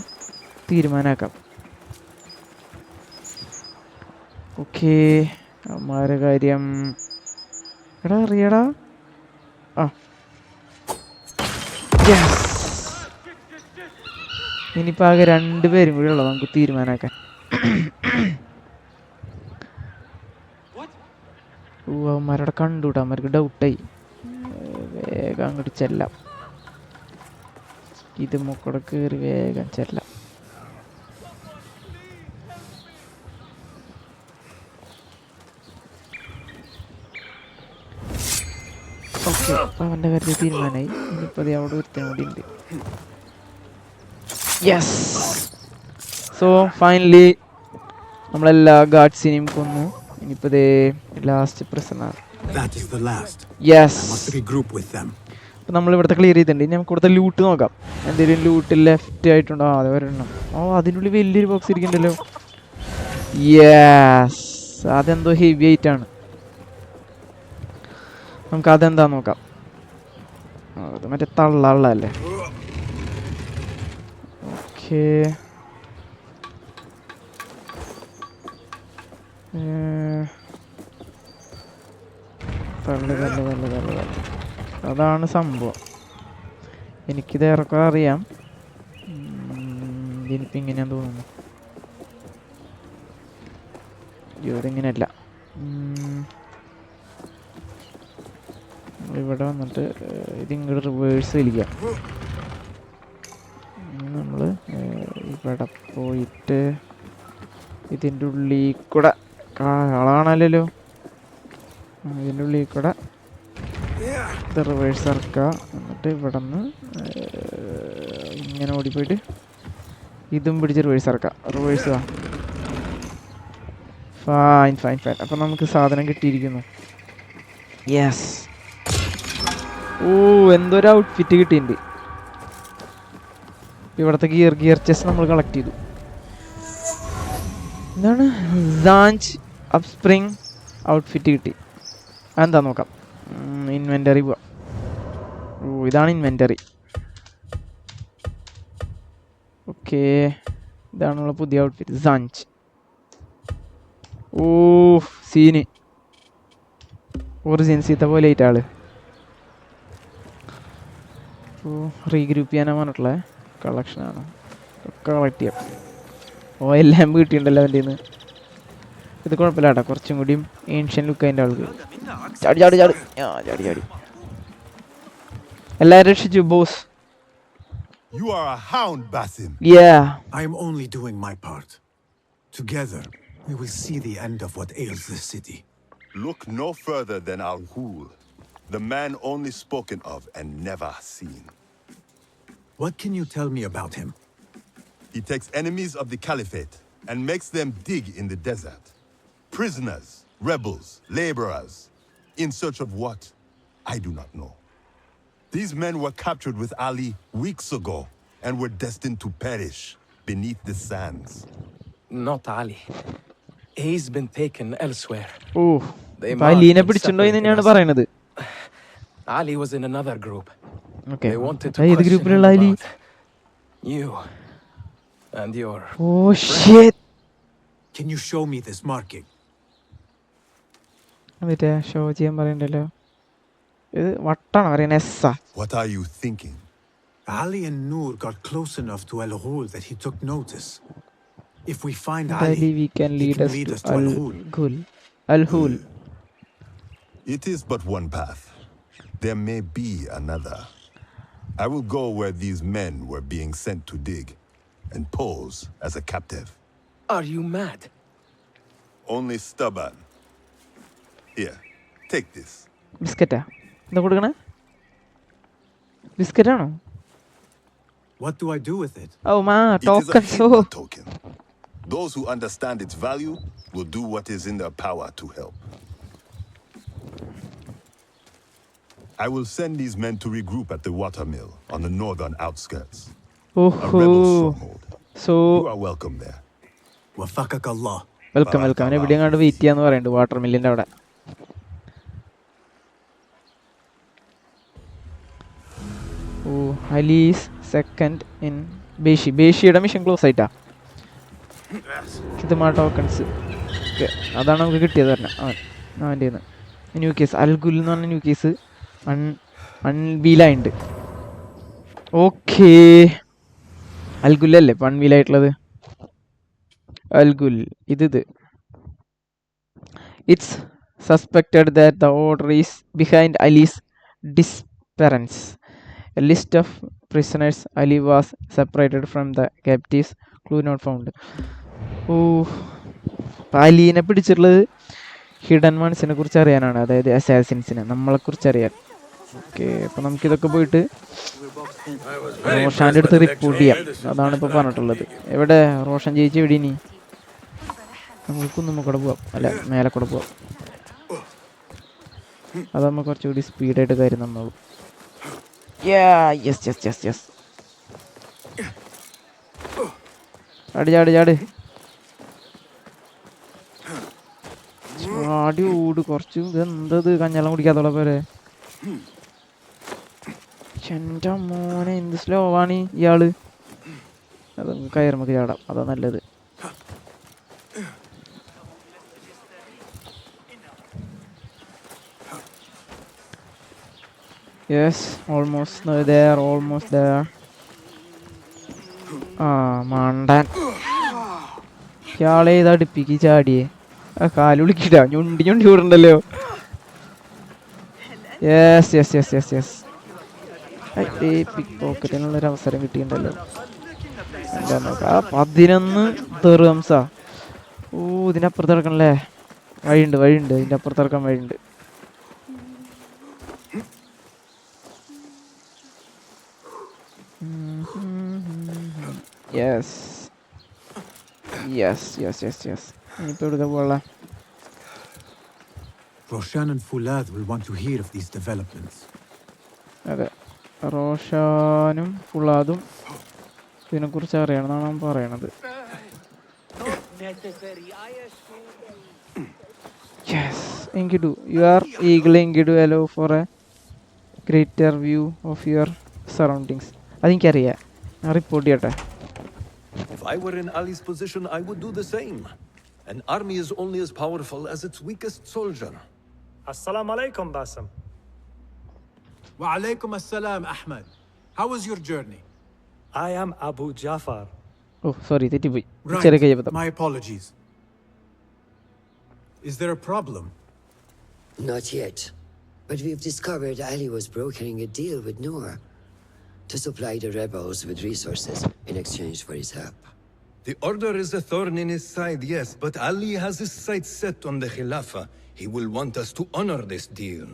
തീരുമാനമാക്കാം. ഓക്കേ, അവന്മാരെ കാര്യം എടാ അറിയടാ. ഇനിയിപ്പോൾ ആകെ 2 പേരും കൂടി ഉള്ളത് നമുക്ക് തീരുമാനമാക്കാൻ. അവന്മാരവിടെ കണ്ടുകൂട്ടാ, അവന്മാർക്ക് ഡൗട്ടായി. വേഗം അങ്ങോട്ട് ചെല്ലാം, ഇത് മുക്കടെ കയറി വേഗം ചെല്ലാം. ഓക്കെ, അവൻ്റെ കാര്യത്തിൽ തീരുമാനമായി. ഇനിയിപ്പോൾ അത് അവിടെ ഒരുത്തനും കൂടി ഉണ്ട്. യെസ്, സോ ഫൈനലി നമ്മളെല്ലാ ഗാർഡ്സിനെയും കൊന്നു. ഇനിയിപ്പോൾ ലാസ്റ്റ് പ്രസനാണ്.
That is the last.
Yes,
I must regroup with them.
അപ്പോൾ നമ്മൾ ഇവിടുത്തെ ക്ലിയർ ചെയ്തിട്ടുണ്ട്. ഇനി നമുക്ക് ഇവിടുത്തെ ലൂട്ട് നോക്കാം. എന്തെങ്കിലും ലൂട്ട് ലെഫ്റ്റ് ആയിട്ടുണ്ടോ? അതെ, ഒരെണ്ണം. അതിനുള്ളിൽ വലിയൊരു ബോക്സ് ഇരിക്കുന്നുണ്ടല്ലോ. യെസ്, അതെന്തോ ഹെവി ആയിട്ടാണ്. നമുക്ക് അതെന്താ നോക്കാം. അത് മറ്റേ തള്ളല്ലേ. ഓക്കെ, അതാണ് സംഭവം. എനിക്കിത് ഏറെക്കുറെ അറിയാം. ഇതിനിപ്പോൾ ഇങ്ങനെയാന്ന് തോന്നുന്നു. ഇതിങ്ങനെയല്ല. ഇവിടെ വന്നിട്ട് ഇതിങ്ങോട്ട് റിവേഴ്സ് വലിക്കാം. നമ്മൾ ഇവിടെ പോയിട്ട് ഇതിൻ്റെ ഉള്ളിൽ കൂടെ ആളാണല്ലോ, ഇതിൻ്റെ ഉള്ളിൽ കൂടെ ഇത് റിവേഴ്സ് ഇറക്കുക. എന്നിട്ട് ഇവിടെ നിന്ന് ഇങ്ങനെ ഓടിപ്പോയിട്ട് ഇതും പിടിച്ച് റിവേഴ്സ് ഇറക്കുക. Reverse fine fine fine. അപ്പം നമുക്ക് സാധനം കിട്ടിയിരിക്കുന്നു. യെസ്, എന്തൊരു ഔട്ട്ഫിറ്റ് കിട്ടിയിട്ടുണ്ട്. ഇവിടുത്തെ ഗിയർ ചെസ് നമ്മൾ കളക്ട് ചെയ്തു. എന്താണ് സാഞ്ച് അപ് സ്പ്രിങ് ഔട്ട്ഫിറ്റ് കിട്ടി. അതെന്താ നോക്കാം. ഇൻവെൻ്ററി പോവാം. ഇതാണ് ഇൻവെൻ്ററി. ഓക്കെ, ഇതാണ് നമ്മളെ പുതിയ ഔട്ട്ഫിറ്റ് സാഞ്ച്. സീന് ഒറിജിൻസീത്തെ പോലെ ആയിട്ട് ആള്. റീഗ്രൂപ്പ് ചെയ്യാനാ പറഞ്ഞിട്ടുള്ള കളക്ഷനാണ്. ഒക്കെ കളക്ട് ചെയ്യാം. എല്ലാം കിട്ടിയിട്ടുണ്ടല്ലോ അവൻ്റെ നിന്ന്. ഇത് കുഴപ്പമില്ല കേട്ടോ, കുറച്ചും കൂടിയും ഏൻഷ്യൻ ലുക്ക് അതിൻ്റെ ആൾക്ക്. ചാടി ചാടി ചാടി ചാടി ചാടി. എല്ലാവരും രക്ഷിച്ചു boss.
You are a hound, Basim.
Yeah.
I am only doing my part. Together, we will see the end of what ails this city.
Look no further than Al-Ghul, the man only spoken of and never seen.
What can you tell me about him?
He takes enemies of the Caliphate and makes them dig in the desert. Prisoners, rebels, laborers. In search of what? I do not know. These men were captured with Ali weeks ago and were destined to perish beneath the sands.
Not Ali. He's been taken elsewhere.
അലീനെ പിടിച്ചിട്ടുണ്ടോ എന്ന് തന്നെയാണ് പറയണത്.
Ali was in another group.
Okay.
They wanted to
ഏത് ഗ്രൂപ്പിലുള്ള Ali?
You and your
shit.
Can you show me this marking?
എന്നിട്ട് show ചെയ്യാൻ പറയണ്ടല്ലോ. ഇത് വട്ടാണ് പറയുന്നത്. എസ്സാ.
What are you thinking?
Ali and Noor got close enough to Al-Ghul that he took notice. If we find
Ali,
Ali,
we can
he
lead
can
us
lead
to
us to Al-Ghul.
Al-Ghul.
It is but one path. There may be another. I will go where these men were being sent to dig and pose as a captive.
Are you mad?
Only stubborn. Here, take this.
ബിസ്ക്കറ്റാ എന്താ കൊടുക്കണേ? ബിസ്ക്കറ്റാണോ?
What do I do with it?
It is a
token.
hidden token. Those who understand its value will do what is in their power to help. I will send these men to regroup at the watermill on the northern outskirts. A rebel stronghold. You are welcome there.
Wafakak Allah.
Welcome welcome. അവനെ ഇവിടെ എങ്ങാണ്ട് wait ചെയ്യാന്ന് പറയുന്നുണ്ട് water മില്ലിൻ്റെ അവിടെ. Ali's second in ബേഷി. ബേഷിയുടെ mission close ആയിട്ടാ. ഇത് tokens. അതാണ് നമുക്ക് കിട്ടിയത് തന്നെ അവൻ്റെ നിന്ന്. ന്യൂ കേസ് അൽഗുൽ എന്ന് പറഞ്ഞ ന്യൂ കേസ് അൺവീലായിട്ടുണ്ട്. ഓക്കേ, അൽഗുലല്ലേ പൺവീലായിട്ടുള്ളത്? അൽഗുൽ ഇത് it's suspected that the order is behind Ali's disappearance. A list of prisoners Ali was separated from the captives. Clue not found. Oh, അലീനെ പിടിച്ചിട്ടുള്ളത് ഹിഡൻ വൺസിനെ കുറിച്ച് അറിയാനാണ്, അതായത് അസാസിൻസിനെ നമ്മളെക്കുറിച്ച് അറിയാൻ. ഓക്കെ, അപ്പോൾ നമുക്കിതൊക്കെ പോയിട്ട് റോഷാൻ്റെ അടുത്ത് റിപ്പോർട്ട് ചെയ്യാം. അതാണ് ഇപ്പോൾ പറഞ്ഞിട്ടുള്ളത്. എവിടെ റോഷൻ ചേച്ചി? എവിടെ ഇനി? നമുക്കൊന്നും കൂടെ പോവാം, അല്ല മേലെ കൂടെ പോവാം. അതാകുമ്പോൾ കുറച്ചുകൂടി സ്പീഡായിട്ട് കാര്യം നമ്മളോളൂ. Yes yes yes yes. ചാട് ചാട് ചാട്, ചാടി ഓട് കുറച്ച്. ഇതെന്തത് കഞ്ഞെല്ലാം കുടിക്കാത്തോളെ പേരെ. എൻ്റെ മോനെ എന്ത് സ്ലോ ആണ് ഇയാള്. അത് കയറുമ്പോൾ ചാടാം, അതാ നല്ലത്. Yes, almost there, almost there. മണ്ടൻ ഇയാളെ ഇത് അടുപ്പിക്ക് ചാടിയേ. കാല് വിളിക്കില്ല, ഞുണ്ടി ഞുണ്ടി വിടണ്ടല്ലോ. Yes yes yes yes yes. പിക്ക് പോക്കറ്റിനുള്ളൊരു അവസരം കിട്ടിയിട്ടുണ്ടല്ലോ. എന്താ നോക്കാം, 11 ദിർഹംസാ. ഓ, ഇതിനപ്പുറത്ത് ഇറക്കണല്ലേ? വഴിയുണ്ട് വഴിയുണ്ട്, ഇതിൻ്റെ അപ്പുറത്ത് ഇറക്കാൻ വഴിയുണ്ട്. Yes yes yes yes yes. ഇനിയിപ്പോൾ എവിടെ പോകാം?
Roshan and Fulad will want to hear of these developments.
അതെ, റോഷാനും ഫുളാദും ഇതിനെക്കുറിച്ച് അറിയണമെന്നാണ് അവൻ പറയണത്. Yes, Enkidu you are eagle Enkidu allow for a greater view of your surroundings. അതെനിക്കറിയാം, ഞാൻ റിപ്പോർട്ട് ചെയ്യട്ടെ.
If I were in Ali's position, I would do the same. An army is only as powerful as its weakest soldier.
Assalamu alaikum, Basim.
Wa alaikum assalam, Ahmed. How was your journey?
I am Abu Jafar.
ഓ sorry, തെറ്റിപ്പോയി. ചെറിയ കയ്യബദ്ധം.
My apologies. Is there a problem?
Not yet. But we've discovered Ali was brokering a deal with Noor to supply the rebels with resources in exchange for his help.
The order is a thorn in his side, yes, but Ali has his sights set on the Khilafah. He will want us to honor this deal.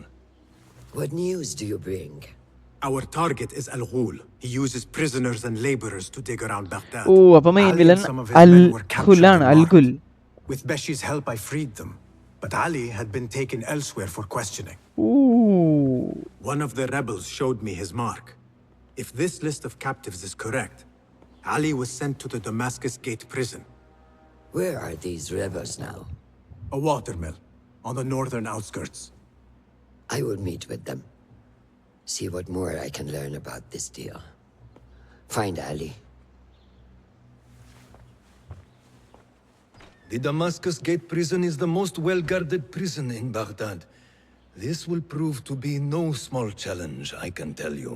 What news do you bring?
Our target is Al Ghul. He uses prisoners and laborers to dig around Baghdad.
ഓ, അപ്പം main
Ali
villain
and some of his men were captured
അൽഖുലാണ്.
in Mark.
അൽഖുൽ.
With Beshi's help, I freed them. But Ali had been taken elsewhere for questioning.
Oh,
One of the rebels showed me his mark. If this list of captives is correct, Ali was sent to the Damascus Gate prison,
Where are these rebels now?
a watermill on the northern outskirts.
I will meet with them. See what more I can learn about this deal. Find Ali.
The Damascus Gate prison is the most well-guarded prison in Baghdad. This will prove to be no small challenge, I can tell you.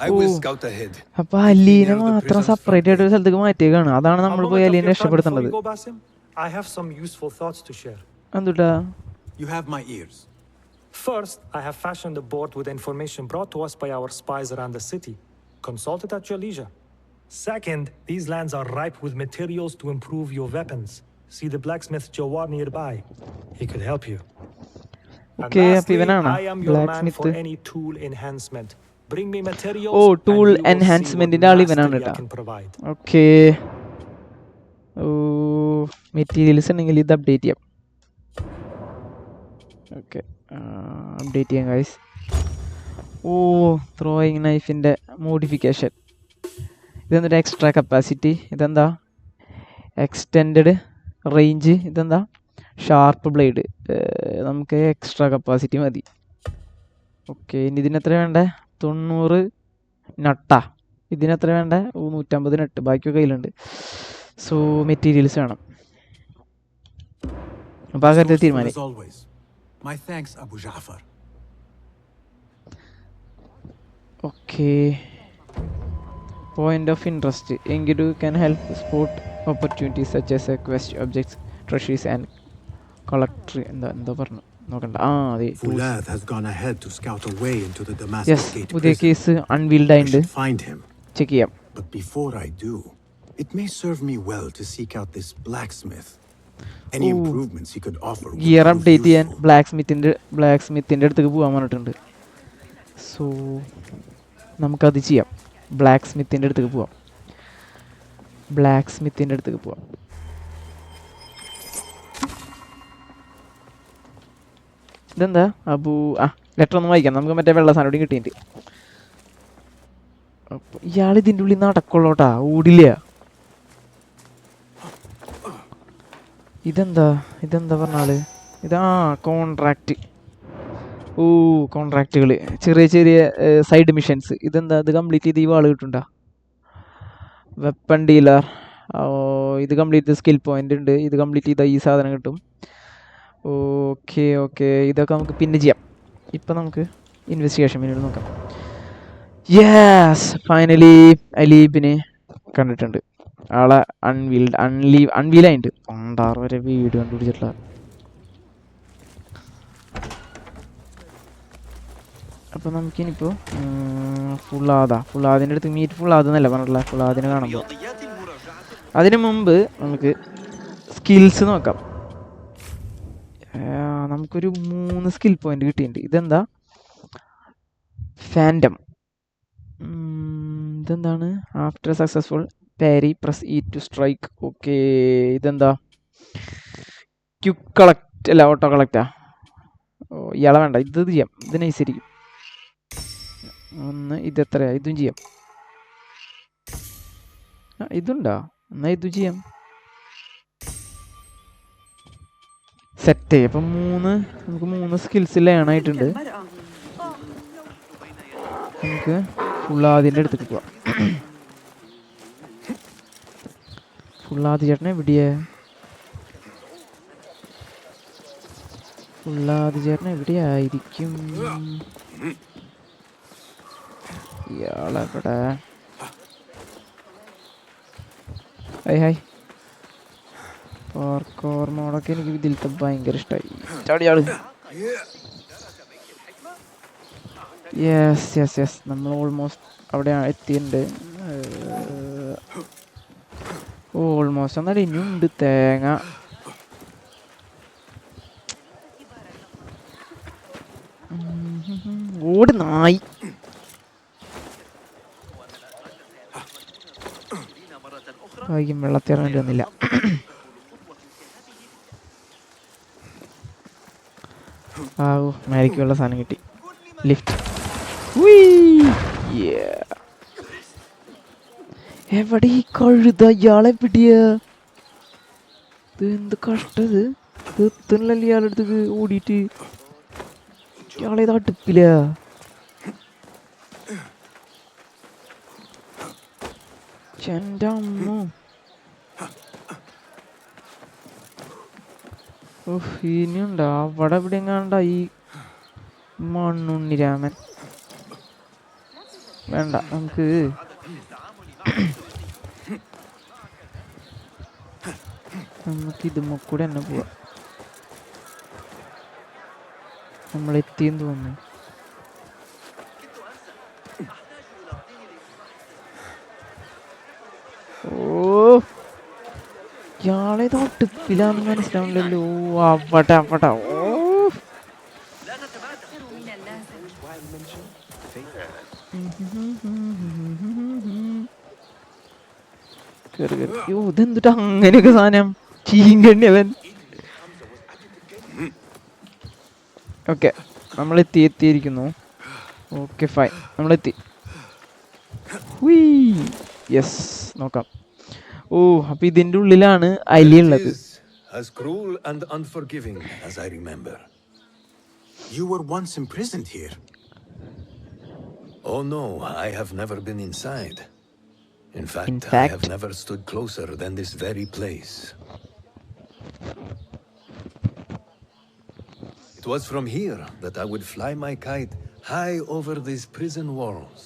I will scout ahead.
അപ്പൊ അലീനെ മാത്രം separate ആയിട്ട് ഒരു സ്ഥലത്തേക്ക് മാറ്റിയേക്കാണ്. അതാണ് നമ്മൾ പോയി അലീനെ രക്ഷപ്പെടുത്തേണ്ടത്.
Before you go, Basim, I have some useful thoughts to share.
എന്തുട്ടാ?
You have my ears.
First, I have fashioned a board with information brought to us by our spies around the city. Consult it at your leisure. Second, these lands are ripe with materials to improve your weapons. See the blacksmith Jawar nearby. He could help you.
Okay,
and
അപ്പൊ ഇവനാണ്
lastly, I am your man
blacksmith.
for any tool enhancement. Bring me materials.
Oh,
and
tool
you will see
enhancement-ന്റെ
what
ആൾ ഇവനാണ്
mastery I
കേട്ടോ.
can provide.
Okay, oh materials ഉണ്ടെങ്കിൽ ഇത് update ചെയ്യാം. Okay, update ചെയ്യാം guys. Oh, throwing നൈഫിൻ്റെ modification. ഇതെന്താ? Extra capacity. ഇതെന്താ? Extend range. ഇതെന്താ? Sharp blade. നമുക്ക് എക്സ്ട്രാ കപ്പാസിറ്റി മതി. ഓക്കെ, ഇനി ഇതിനെത്ര വേണ്ടേ? 90 നട്ടാ. ഇതിനെത്ര വേണ്ടേ? 150 നട്ട്. ബാക്കിയൊക്കെ കയ്യിലുണ്ട്. സോ മെറ്റീരിയൽസ് വേണം. അപ്പോൾ ആ കാര്യത്തിൽ തീരുമാനം.
As always, my thanks, Abu Ja'far.
Okay, Point of interest. Enkidu can help spot opportunities such as quest objects, treasures and collector. എന്താ പറഞ്ഞു നോക്കണ്ട. അതെ tools.
Fulath has gone ahead to scout a way into the Damascus
Yes,
Gate
പുതിയ
prison.
Case unveiled
I
ആയിട്ടുണ്ട്.
should find him.
Check ചെയ്യാം.
But before I do, it may serve me well to seek out this blacksmith. Any
Ooh.
improvements he could offer would
gear
prove
update ചെയ്യാൻ
useful.
Black സ്മിത്തിൻ്റെ അടുത്തേക്ക് പോകാൻ പറഞ്ഞിട്ടുണ്ട്. So നമുക്കത് ചെയ്യാം. Black സ്മിത്തിൻ്റെ അടുത്തേക്ക് പോവാം. ഇതെന്താ ലെറ്റർ ഒന്ന് വായിക്കാം. നമുക്ക് മറ്റേ വെള്ള സാധനം കിട്ടിയിട്ട്. അപ്പോൾ ഇയാൾ ഇതിൻ്റെ ഉള്ളിൽ നടക്കുള്ളൂട്ടാ, ഓടില്ല. ഇതെന്താ പറഞ്ഞാല് കോൺട്രാക്റ്റ്. കോൺട്രാക്റ്റുകൾ, ചെറിയ ചെറിയ സൈഡ് മിഷൻസ്. ഇതെന്താ, ഇത് കംപ്ലീറ്റ് ചെയ്ത് ഈ വാള് കിട്ടുന്നുണ്ടാ. വെപ്പൺ ഡീലർ, ഇത് കംപ്ലീറ്റ് ചെയ്ത് സ്കിൽ പോയിന്റ് ഉണ്ട്. ഇത് കംപ്ലീറ്റ് ചെയ്താൽ ഈ സാധനം കിട്ടും. ഓക്കെ ഇതൊക്കെ നമുക്ക് പിന്നെ ചെയ്യാം. ഇപ്പം നമുക്ക് ഇൻവെസ്റ്റിഗേഷൻ പിന്നീട് നോക്കാം. യെസ്, ഫൈനലി അലീബിനെ കണ്ടിട്ടുണ്ട്. ആളെ അൺവീലായിട്ട് 6 വരെ വീഡിയോ കണ്ടുപിടിച്ചിട്ടുള്ള. അപ്പോൾ നമുക്കിനിപ്പോൾ ഫുള്ളാദിൻ്റെ അടുത്ത് മീറ്റ് ഫുള്ളാദെന്നല്ല പറഞ്ഞിട്ടുള്ള, ഫുള്ളാദിനെ കാണുമ്പോൾ. അതിനു മുമ്പ് നമുക്ക് സ്കിൽസ് നോക്കാം. നമുക്കൊരു 3 സ്കിൽ പോയിന്റ് കിട്ടിയിട്ടുണ്ട്. ഇതെന്താ, ഫാൻറ്റം. ഇതെന്താണ്, after successful parry press E to strike. Okay, ഇതെന്താ, ക്യുക്ക് കളക്ട് അല്ല ഓട്ടോ കളക്റ്റാ. ഇയാളെ വേണ്ട, ഇത് ചെയ്യാം. ഇത് നൈസായിരിക്കും. ഇതെത്രയാ, ഇതും ചെയ്യാം. ഇതുണ്ടോ, എന്നാ ഇതും ചെയ്യാം. സെറ്റ്. അപ്പം നമുക്ക് 3 സ്കിൽസ് ലേണായിട്ടുണ്ട്. നമുക്ക് ഫുള്ളാദിൻ്റെ അടുത്തേക്ക് പോവാം. ഫുള്ളാദി ചേട്ടനെ എവിടെയായിരിക്കും? ഇയാളെവിടെ? ഹായ്. പാർക്കോർ മോഡൊക്കെ എനിക്ക് ഇതിലത്തെ ഭയങ്കര ഇഷ്ടമായി. ചാടിയാള്. യെസ് നമ്മൾ ഓൾമോസ്റ്റ് അവിടെ എത്തിയിട്ടുണ്ട്. ഓൾമോസ്റ്റ് എന്നാലും ഇനിയുണ്ട് തേങ്ങ. ഓട് നായി. ഭാഗ്യം വെള്ളത്തിറങ്ങേണ്ടി വന്നില്ല. മാരിക്കുള്ള സാധനം കിട്ടി. ലിഫ്റ്റ്. എവിടെ ഈ കഴുത? ഇയാളെ പിടിയ ഇത് എന്ത് കഷ്ടത്. എത്തണല്ലേ ഇയാളെടുത്ത് ഓടിയിട്ട്. ഇയാളേത് അടുപ്പില്ല. എൻ്റെ അമ്മ. ഇനിയുണ്ടോ അവിടെ ഇവിടെ എങ്ങാണ്ട ഈ മണ്ണുണ്ണിരാമൻ? വേണ്ട, നമുക്ക് ഇതുമ്മ കൂടെ തന്നെ പോവാം. നമ്മളെത്തിയെന്ന് തോന്നുന്നു. ഇയാളെ തൊട്ടിപ്പിലാന്ന് മനസ്സിലാവില്ലല്ലോ. അവിടെ ഇതെന്തിട്ട് അങ്ങനെയൊക്കെ സാധനം ചീങ്കണ്ണിയവൻ. ഓക്കെ, എത്തിയിരിക്കുന്നു. ഓക്കെ ഫൈൻ, നമ്മളെത്തി. യെസ്, നോക്കാം. അപ്പൊ ഇതിന്റെ ഉള്ളിലാണ് അലി ഉള്ളത്.
As cruel and unforgiving as I remember.
You were once imprisoned here.
Oh no, I have never been inside. In fact, I have never stood closer than this very place. It was from here that I would fly my kite high over these prison walls.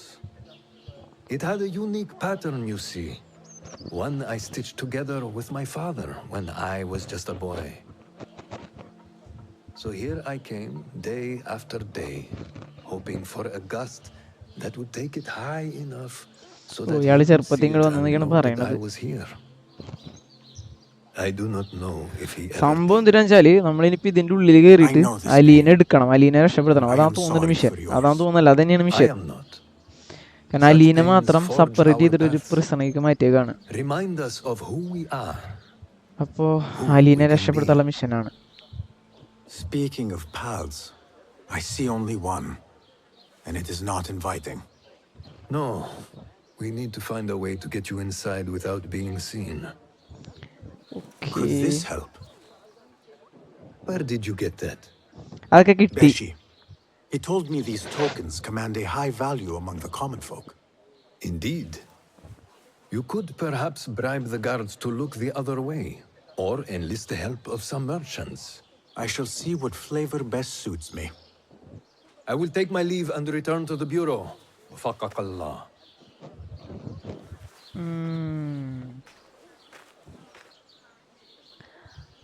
It had a unique pattern, you see. One I stitched together with my father when I was just a boy. So here I came, day after day, hoping for a gust that would take it high enough so that he
ഇയാള്
would
ചെറുപ്പത്തിൽ
see it
ഇങ്ങോട്ട്
and
വന്നതെന്നാണ്
know that I
പറയണത്.
was here. I do not know if he ever
സംഭവം
did.
എന്തിനാന്ന് വെച്ചാല് നമ്മളിനിപ്പോ ഇതിന്റെ ഉള്ളിൽ കയറിയിട്ട്
I know this
അലീനെ എടുക്കണം, അലീനെ രക്ഷപ്പെടുത്തണം.
I
അതാണ്
am
തോന്നുന്നൊരു
sorry
mission.
for yours.
അതാണ് തോന്നുന്നല്ല, അത് തന്നെയാണ്
I
മിഷൻ.
am not.
കാരണം
Such
അലീനെ
pains
മാത്രം
forged
സെപ്പറേറ്റ്
our
ചെയ്തിട്ട് ഒരു
path.
പ്രിസണേക്ക് മാറ്റിയേക്കാണ്.
Remind us of who we are.
അപ്പോ
Who
അലീനെ
we can
രക്ഷപ്പെടുത്താനുള്ള
be.
മിഷനാണ്.
Speaking of paths, I see only one, and it is not inviting.
No, we need to find a way to get you inside without being seen.
Could this help?
Where did you get that?
അതൊക്കെ കിട്ടി.
Beshi. He told me these tokens command a high value among the common folk.
Indeed. You could perhaps bribe the guards to look the other way, or enlist the help of some merchants.
I shall see what flavor best suits me.
I will take my leave and return to the bureau. Faqakallah.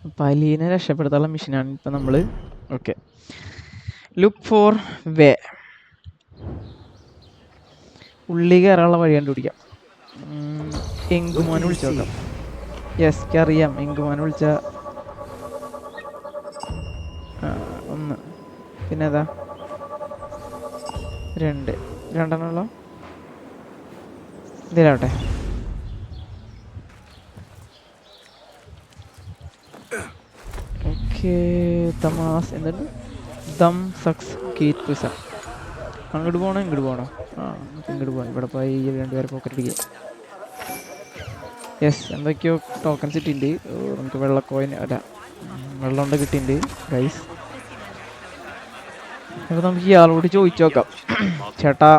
അപ്പം അലീനെ രക്ഷപ്പെടുത്താനുള്ള മിഷനാണ് ഇപ്പം നമ്മൾ. Okay, look for way. ഉള്ളി കയറാനുള്ള വഴി കണ്ടുപിടിക്കാം. എങ്കുമോനെ വിളിച്ചു നോക്കാം. യെസ്, അറിയാം. എങ്കുമോനെ വിളിച്ച ഒന്ന്, പിന്നെ ഏതാ, രണ്ടെണ്ണമല്ലോ. ഇതിലാവട്ടെ. ഓക്കെ, തമാസ് എന്നിട്ട് ദം സക്സ് കീറ്റ് പിസ. അങ്ങോട്ട് പോകണോ ഇങ്ങോട്ട് പോകണോ? ആ, നമുക്ക് ഇങ്ങോട്ട് പോകാം. ഇവിടെ പോയി രണ്ടുപേരെ പോക്കറ്റ് അടിക്കുക. യെസ്, എന്തൊക്കെയോ ടോക്കൺസ് കിട്ടിയിട്ടുണ്ട്. നമുക്ക് വെള്ള കോയിൻ അല്ല വെള്ളം കൊണ്ട് കിട്ടിയിട്ടുണ്ട് ഗൈസ്. അപ്പോൾ നമുക്ക് ഇയാളോട് ചോദിച്ചു നോക്കാം. ചേട്ടാ,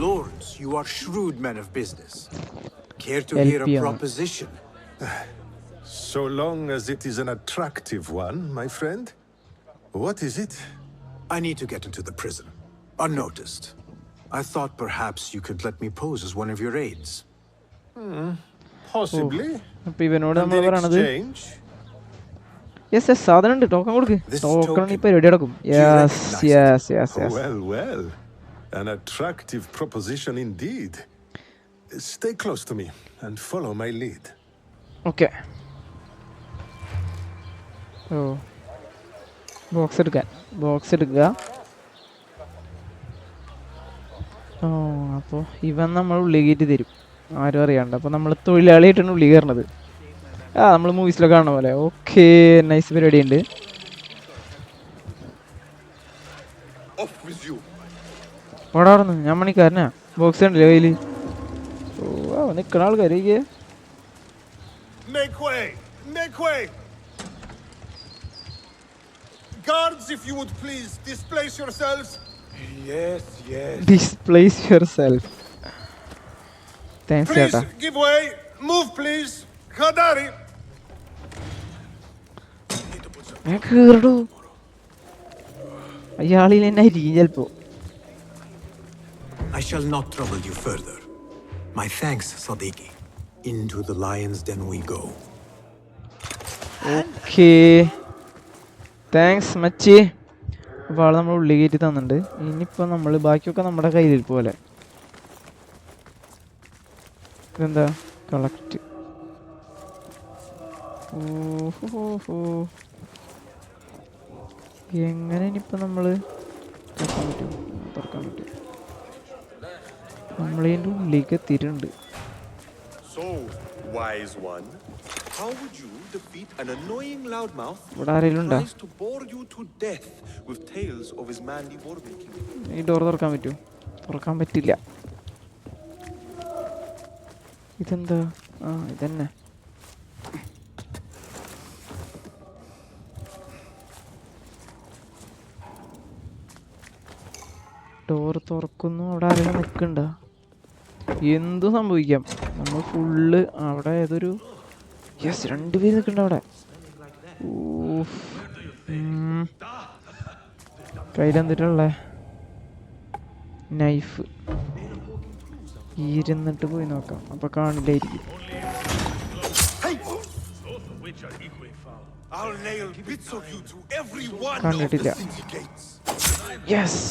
Lords, you are shrewd men of business. Care to
El
hear a
Piano.
proposition?
So long as it is an attractive one, my friend. What is it?
I need to get into the prison, unnoticed. I thought perhaps you could let me pose as one of your aides.
Possibly.
അപ്പോൾ ഇവനോട്
And
നമ്മൾ
in
പറയണത്
exchange,
yes yes, സാധനം ഉണ്ട്, token കൊടുക്ക്.
This
token ഈ
token,
പരിപാടി നടക്കും.
do you
yes
recognize it?
Yes yes yes.
well, well. An attractive proposition indeed. Stay close to me and follow my lead.
Okay. ഓ, box എടുക്കുക. ഓ, അപ്പോൾ ഇവൻ നമ്മൾ ഉള്ളിൽ കയറ്റി തരും, ആരും അറിയാണ്ട്. അപ്പോൾ നമ്മൾ തൊഴിലാളിയായിട്ടാണ് ഉള്ളിൽ കയറണത്. ആ, നമ്മൾ മൂവീസിലൊക്കെ കാണുന്ന പോലെ. ഓക്കെ, നൈസ് പരിപാടി ഉണ്ട്.
Off with you.
ഓടാറുന്നു, ഞാൻ മണിക്കാരനാ. ബോക്സ് ഉണ്ടല്ലേ കയ്യിൽ. ഓ, നിൽക്കണ ആൾക്കാർ.
Make way! Make way! Guards, if you would please, displace yourselves.
Yes, yes.
Displace yourself. Thanks
Please,
ചേട്ടാ.
give way. Move, please. Khadari.
ഞാൻ കേറടൂ. അയാളിൽ എന്നെ അരിക്കും ചിലപ്പോ.
I shall not trouble you further. My thanks, Sadiqi. Into the lion's den we go.
Okay, thanks മച്ചി. അപ്പോൾ ആൾ നമ്മൾ ഉള്ളിൽ കയറ്റി തന്നിട്ടുണ്ട്. ഇനിയിപ്പോൾ നമ്മൾ ബാക്കിയൊക്കെ നമ്മുടെ കയ്യിൽ പോലെ. ഇതെന്താ, കളക്ട്. ഓഹോ, എങ്ങനെ ഇനിയിപ്പോൾ നമ്മൾ തുറക്കാൻ പറ്റും? നമ്മളതിൻ്റെ ഉള്ളിലേക്ക് എത്തിയിട്ടുണ്ട്.
So, wise one, how would you defeat an annoying loudmouth
ഇവിടെ
who
ആരെങ്കിലും ഉണ്ടോ?
tries to bore you to death with tales of his manly war making?
ഈ ഡോർ തുറക്കാൻ പറ്റുമോ? തുറക്കാൻ പറ്റില്ല. ഇതെന്താ? ആ, ഇതന്നെ. ഡോർ തുറക്കുന്നു. അവിടെ ആരെങ്കിലും നിൽക്കണ്ട? എന്തു സംഭവിക്കാം. നമ്മൾ ഫുള്ള് അവിടെ ഏതൊരു യെസ്, രണ്ടുപേര് നിൽക്കണ്ട അവിടെ. കയ്യിലെന്തിട്ടുള്ളേ? നൈഫ് ഇരുന്നിട്ട് പോയി നോക്കാം. അപ്പോൾ കാണില്ലായിരിക്കും. കണ്ടിട്ടില്ല. Yes.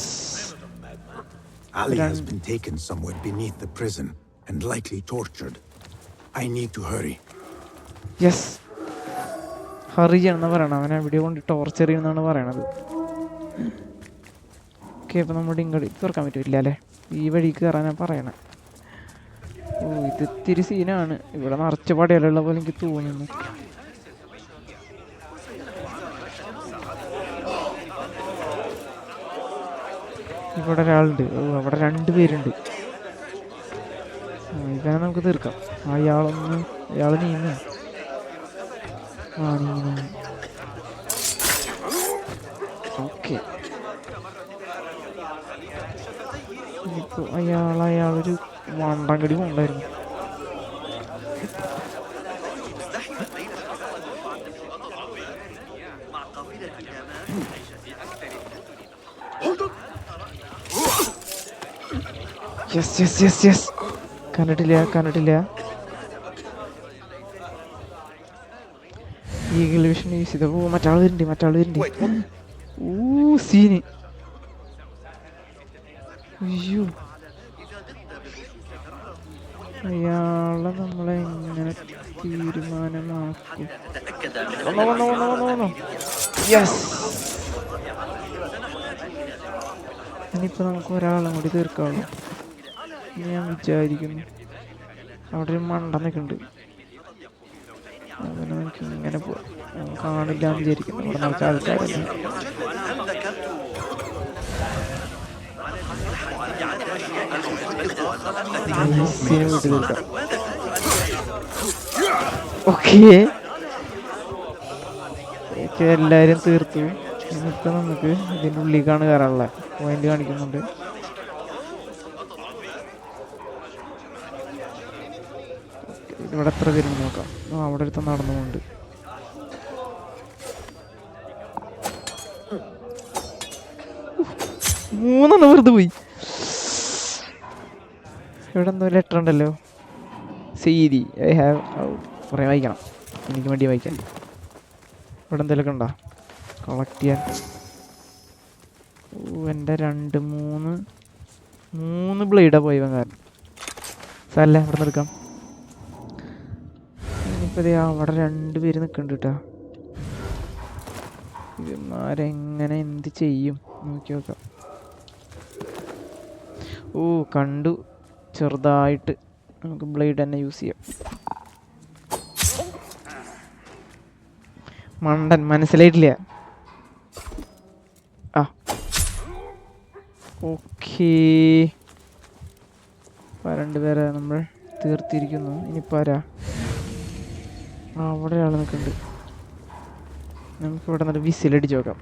Ali has been taken somewhere beneath the prison and likely tortured. I need to hurry.
Yes, hurry ചെയ്യണമെന്ന് പറയണം. അവനെ എവിടെയോ കൊണ്ട് ടോർച്ചർ ചെയ്യുന്നതാണ് പറയണത്. ഓക്കെ, അപ്പോൾ നമ്മുടെ ഇങ്ങോട്ട് തുറക്കാൻ പറ്റില്ല അല്ലേ? ഈ വഴിക്ക് കയറാനാണ് പറയണേ. ഓ, ഇത് ഇത്തിരി സീനാണ്. ഇവിടെ നിറച്ച പടയാലുള്ള പോലെ എനിക്ക് തോന്നുന്നു. ഇവിടെ ഒരാളുണ്ട്. ഓ, അവിടെ 2 പേരുണ്ട്. ഇവനെ നമുക്ക് തീർക്കാം. അയാൾ നീങ്ങും. നീങ്ങും. ഓക്കെ, ഇനിയിപ്പോൾ അയാളൊരു വണ്ടങ്കടി കൊണ്ടായിരുന്നു. യെസ് യെസ് യെസ് യെസ്, കണ്ടിട്ടില്ല. ഈഗിൾ വിഷൻ യൂസ് ചെയ്ത. ഓ, മറ്റാൾ വരുന്നുണ്ട്. ഓ, സീന്. അയ്യോ, അയാളെ നമ്മളെ എങ്ങനെ തീരുമാനമാക്കും? യെസ്. ഇനിയിപ്പോൾ നമുക്ക് ഒരാളും കൂടി തീർക്കാവുള്ളൂ ഞാൻ വിചാരിക്കുന്നു. അവിടെ ഒരു മണ്ട നിൽക്കുന്നുണ്ട്. അവനെ നമുക്ക് ഇങ്ങനെ പോവാം. കാണില്ല എന്ന് വിചാരിക്കുന്നു. അവിടെ നമുക്ക് ആൾക്കാരല്ല. ഓക്കെ, എല്ലാവരും തീർത്തു. ഇനിയിപ്പോൾ നമുക്ക് ഇതിൻ്റെ ഉള്ളിലേക്കാണ് കയറാനുള്ള പോയിന്റ് കാണിക്കുന്നുണ്ട്. ഇവിടെ എത്ര പേരുണ്ട് നോക്കാം. അവിടെ അടുത്ത് നടന്നുകൊണ്ട് മൂന്നെണ്ണം വെറുതെ പോയി. ഇവിടെ എന്തോ ലെറ്റർ ഉണ്ടല്ലോ. സീരി ഐ ഹാവ് കുറേ വായിക്കണം. എനിക്ക് വേണ്ടി വായിക്കാൻ. ഇവിടെ എന്തെങ്കിലുമൊക്കെ ഉണ്ടോ കളക്ട് ചെയ്യാൻ? ഓ, എൻ്റെ 3 ബ്ലേഡാണ് പോയി വാങ്ങാൻ. സാറല്ലേ, ഇവിടെ നിന്ന് എടുക്കാം. ഇനിയിപ്പോൾ അവിടെ 2 പേര് നിൽക്കുന്നുണ്ട് കേട്ടോ. ഇവന്മാരെങ്ങനെ എന്ത് ചെയ്യും നോക്കി നോക്കാം. ഓ, കണ്ടു. ചെറുതായിട്ട് നമുക്ക് ബ്ലേഡ് തന്നെ യൂസ് ചെയ്യാം. മണ്ടൻ മനസ്സിലായിട്ടില്ല. ആ, ഓക്കേ. 2 പേരെ നമ്മൾ തീർത്തിരിക്കുന്നു. ഇനിയിപ്പോൾ ആരാ? അവിടെ ഒരാൾ നിൽക്കുന്നുണ്ട്. നമുക്ക് ഇവിടെ നിന്നൊരു വിസിലടിച്ച് നോക്കാം.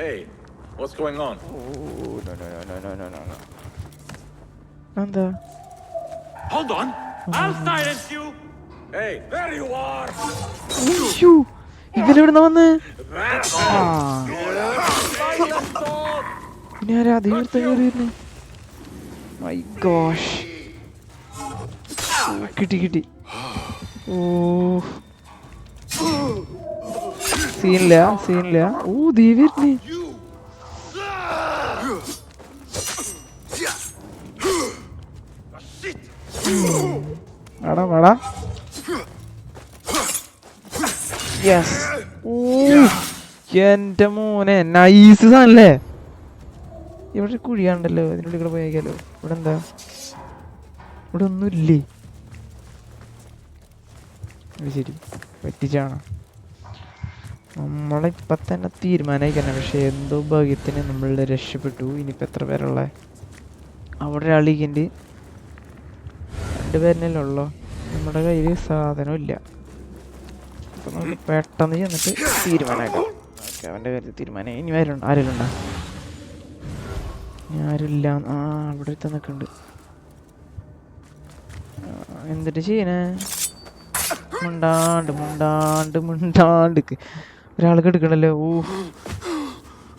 Hey, what's going on?
Oh, no. എന്താ?
Hold on! I'll silence you!
Hey, there you are!
ഇവനെവിടുന്ന വന്ന്? പിന്നെ ആരാ ദൈവത്തെ കയറി? മൈ ഗോഷ്, കിട്ടി. ഓ, സീനില്ല. ഓ, ദൈവരുന്നേ. വാടാ. യെസ്. ഓ, എൻ്റെ മോനെ, നൈസ് സാധനല്ലേ. ഇവിടെ കുഴിയാണ്ടല്ലോ. അതിനുള്ളിൽ കൂടെ പോയേക്കാലോ. ഇവിടെ എന്താ? ഇവിടെ ഒന്നുമില്ലേ? അത് ശരി, പറ്റിച്ചാണ്. നമ്മളിപ്പം തന്നെ തീരുമാനമായിക്കന്നെ. പക്ഷേ എന്തോ ഭാഗ്യത്തിന് നമ്മളുടെ രക്ഷപ്പെട്ടു. ഇനിയിപ്പോൾ എത്ര പേരുള്ള? അവിടെ ഒരാളിക്കുണ്ട്. 2 പേരിനല്ലേ ഉള്ളൂ. നമ്മുടെ കയ്യിൽ സാധനമില്ല. അപ്പം നമുക്ക് പെട്ടെന്ന് ചെന്നിട്ട് തീരുമാനമാക്കാം. ഓക്കെ, അവൻ്റെ കാര്യത്തിൽ തീരുമാനം. ഇനി ആരെങ്കിലും ഉണ്ടോ? ആരുമില്ല. അവിടെ അടുത്ത് നിൽക്കുന്നുണ്ട്. എന്നിട്ട് ചെയ്യണേ? മുണ്ടാണ്ട് ഒരാൾക്ക് എടുക്കണല്ലോ. ഓ,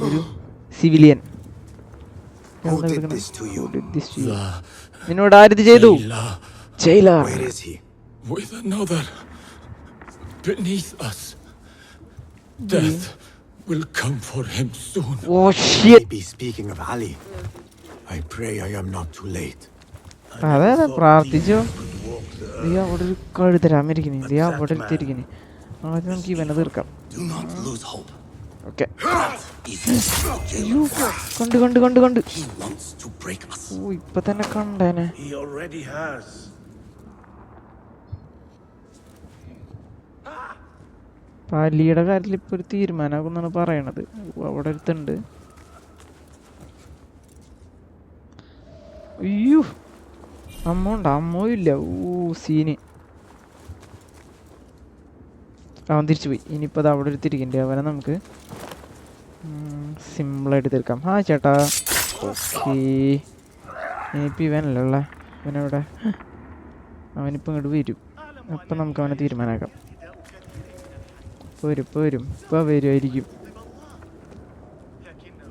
ഒരു civilian.
Who did this to you?
നിന്നോട് ആരിത് ചെയ്തു? Jailer.
Where is he?
With another. Beneath us. Death will come for him soon.
Oh shit.
Maybe speaking of Ali. I pray I am not too late.
അതെ അതെ പ്രാർത്ഥിച്ചോ. അവിടെ ഒരു കഴുതരാമിരിക്കണേ. അവിടെ എടുത്തിരിക്കണേ. ആദ്യം നമുക്ക് ഇവനെ തീർക്കാം. ഓക്കെ. കണ്ട് ഓ ഇപ്പൊ തന്നെ കണ്ടേനെ.
He already has.
പാലിയുടെ കാര്യത്തിൽ ഇപ്പൊ ഒരു തീരുമാനമാകുന്നാണ് പറയണത്. അവിടെ അടുത്തുണ്ട്. അയ്യോ അമ്മ ഇല്ല. സീന്. അവൻ തിരിച്ചു പോയി. ഇനിയിപ്പോൾ അത് അവിടെ എടുത്തിരിക്കണ്ടേ. അവനെ നമുക്ക് സിമ്പിളായിട്ട് തീർക്കാം. ആ ചേട്ടാ. ഓക്കേ. ഇനിയിപ്പോൾ ഇവനല്ലേ ഇവനെവിടെ? അവനിപ്പോൾ ഇങ്ങോട്ട് വരും. അപ്പം നമുക്ക് അവനെ തീരുമാനമാക്കാം. വരും ഇപ്പോൾ വരുമായിരിക്കും.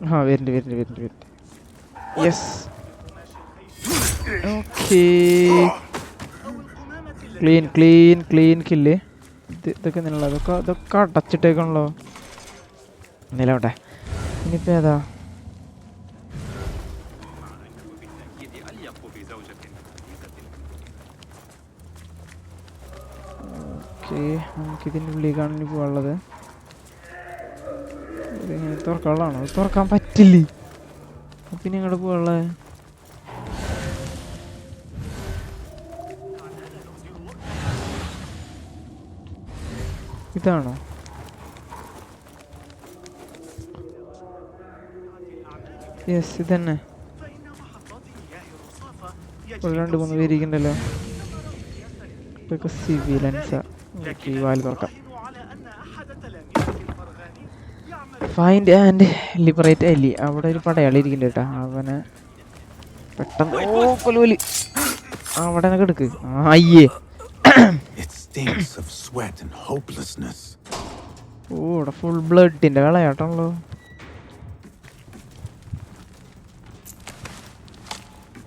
ആ വരുന്നുണ്ട്. യെസ്. ഓക്കേ. Clean kill. ഇതൊക്കെ നിന്നുള്ള ഇതൊക്കെ അടച്ചിട്ടേക്കാണല്ലോ. നിലവട്ടെ. ഇനിയിപ്പോൾ ഏതാ? ഓക്കെ. നമുക്കിതിൻ്റെ ഉള്ളിലേക്കാണ് ഇനി പോകാനുള്ളത്. ഇതിങ്ങനെ തുറക്കാനുള്ളതാണോ? തുറക്കാൻ പറ്റില്ലേ. പിന്നെ ഇങ്ങോട്ട് പോകാനുള്ളത് ഇതാണോ? യെസ് ഇതന്നെ. 2-3 പേരിക്കണ്ടല്ലോ. ഇതൊക്കെ സിവിലൻസാ. ഈ വാല് തുറക്കാം. ഫൈൻഡ് ആൻഡ് ലിബറേറ്റ് എലി. അവിടെ ഒരു പടയാളി ഇരിക്കണ്ട കേട്ടാ. അവനെ പെട്ടെന്ന് കൊലുവലി അവിടെ എടുക്ക്. അയ്യേ.
Stinks of sweat and hopelessness.
ഓ ഇവിടെ ഫുൾ ബ്ലഡിന്റെ കളയാട്ടാണല്ലോ.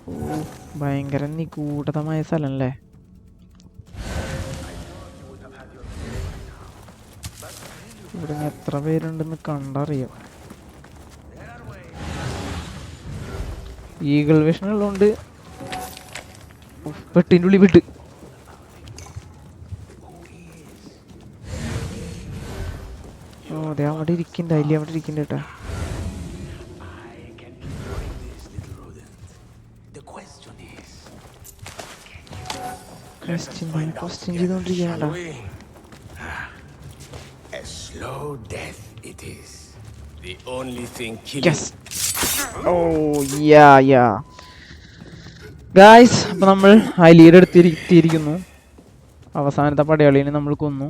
ഓ ഭയങ്കര നിഗൂഢമായ സ്ഥലല്ലേ. ഇവിടെ എത്ര പേരുണ്ടെന്ന് കണ്ടറിയാം. ഈഗിൾ വിഷൻ ഉള്ളതുകൊണ്ട് പെട്ടിൻ്റെ ഉള്ളിൽ വിട്ട്. ഓ അതെ അവിടെ ഇരിക്കണ്ട. അവിടെ ഇരിക്കണ്ട കേട്ടാ. Question ചെയ്തോണ്ടിരിക്കണ്ട.
A slow death it is. The only thing killing.
Oh yeah. Guys അപ്പോൾ നമ്മൾ ആ ലീഡ് എടുത്തിരിക്കുന്നു. അവസാനത്തെ പടയാളിനെ നമ്മൾ കൊന്നു.